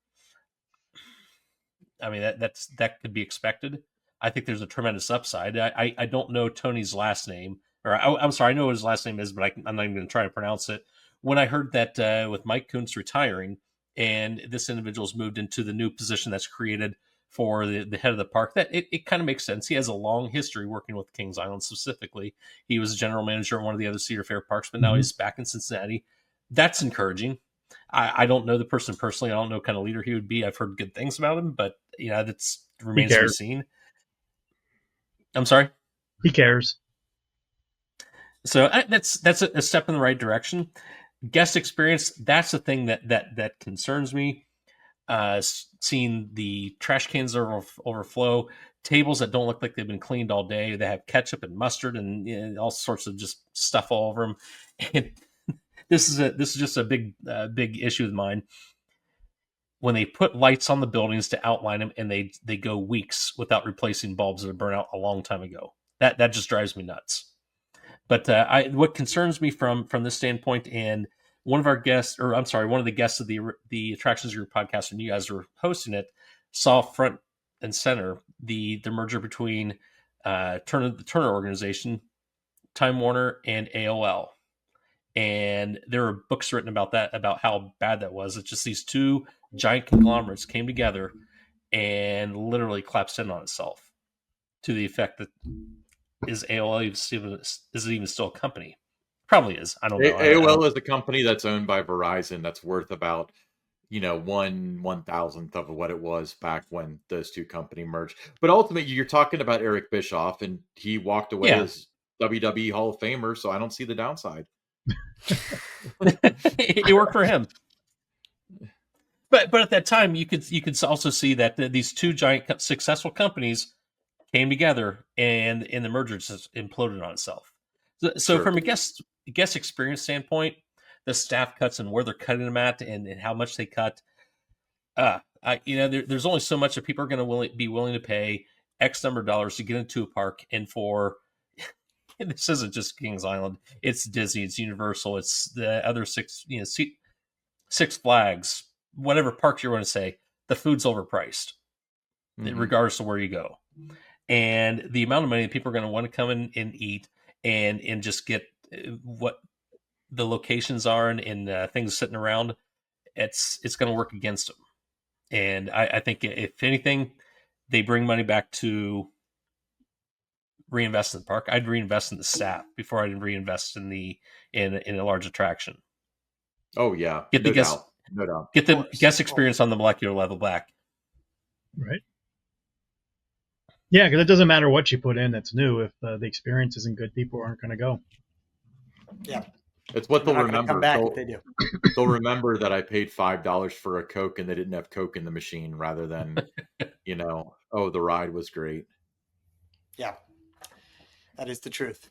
I mean that could be expected. I think there's a tremendous upside. I don't know Tony's last name, or I'm sorry, I know what his last name is, but I'm not even going to try to pronounce it. When I heard that with Mike Kuntz retiring and this individual's moved into the new position that's created for the head of the park, that it kind of makes sense. He has a long history working with Kings Island specifically. He was a general manager at one of the other Cedar Fair parks, but now he's back in Cincinnati. That's encouraging. I don't know the person personally. I don't know what kind of leader he would be. I've heard good things about him, but that's remains to be seen. I'm sorry? He cares. So that's a step in the right direction. Guest experience, that's the thing that concerns me. Seeing the trash cans overflow, tables that don't look like they've been cleaned all day. They have ketchup and mustard and all sorts of just stuff all over them. And this is just a big issue of mine. When they put lights on the buildings to outline them, and they go weeks without replacing bulbs that have burned out a long time ago, that just drives me nuts. But what concerns me from this standpoint, and one of the guests of the Attractions Group podcast, and you guys were hosting it, saw front and center the merger between the Turner organization, Time Warner, and AOL. And there were books written about that, about how bad that was. It's just these 2 giant conglomerates came together and literally collapsed in on itself, to the effect that is AOL is it even still a company? Probably is. I don't know. AOL is a company that's owned by Verizon that's worth about 1/1000th of what it was back when those 2 companies merged. But ultimately, you're talking about Eric Bischoff, and he walked away as WWE Hall of Famer, so I don't see the downside. It worked for him. But at that time, you could also see that these 2 giant successful companies came together, and the merger just imploded on itself. So from a guest experience standpoint, the staff cuts and where they're cutting them at, and how much they cut, there's only so much that people are going to be willing to pay X number of dollars to get into a park, and for and this isn't just Kings Island. It's Disney, it's Universal, it's the other Six Flags, whatever parks you want to say. The food's overpriced, regardless of where you go, and the amount of money that people are going to want to come in and eat and just get what the locations are and things sitting around. It's going to work against them, and I think if anything, they bring money back to reinvest in the park. I'd reinvest in the staff before I'd reinvest in a large attraction. Oh yeah, Get the guest, no doubt. Get the guest experience on the molecular level back. Right. Yeah, because it doesn't matter what you put in that's new. If the experience isn't good, people aren't going to go. Yeah. It's what they'll remember. Come back if they do. They'll remember that I paid $5 for a Coke and they didn't have Coke in the machine, rather than, oh, the ride was great. Yeah, that is the truth.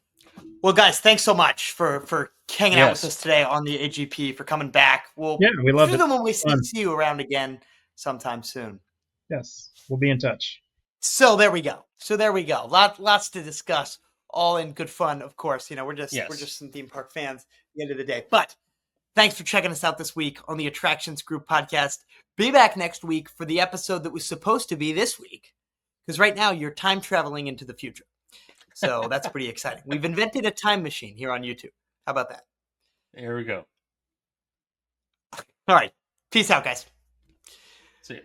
Well, guys, thanks so much for hanging out with us today on the AGP, for coming back. We love it. When we see you around again sometime soon. Yes, we'll be in touch. So there we go. Lots to discuss. All in good fun, of course. We're just some theme park fans at the end of the day. But thanks for checking us out this week on the Attractions Group podcast. Be back next week for the episode that was supposed to be this week, because right now you're time traveling into the future. So that's pretty exciting. We've invented a time machine here on YouTube. How about that? There we go. All right. Peace out, guys. See ya.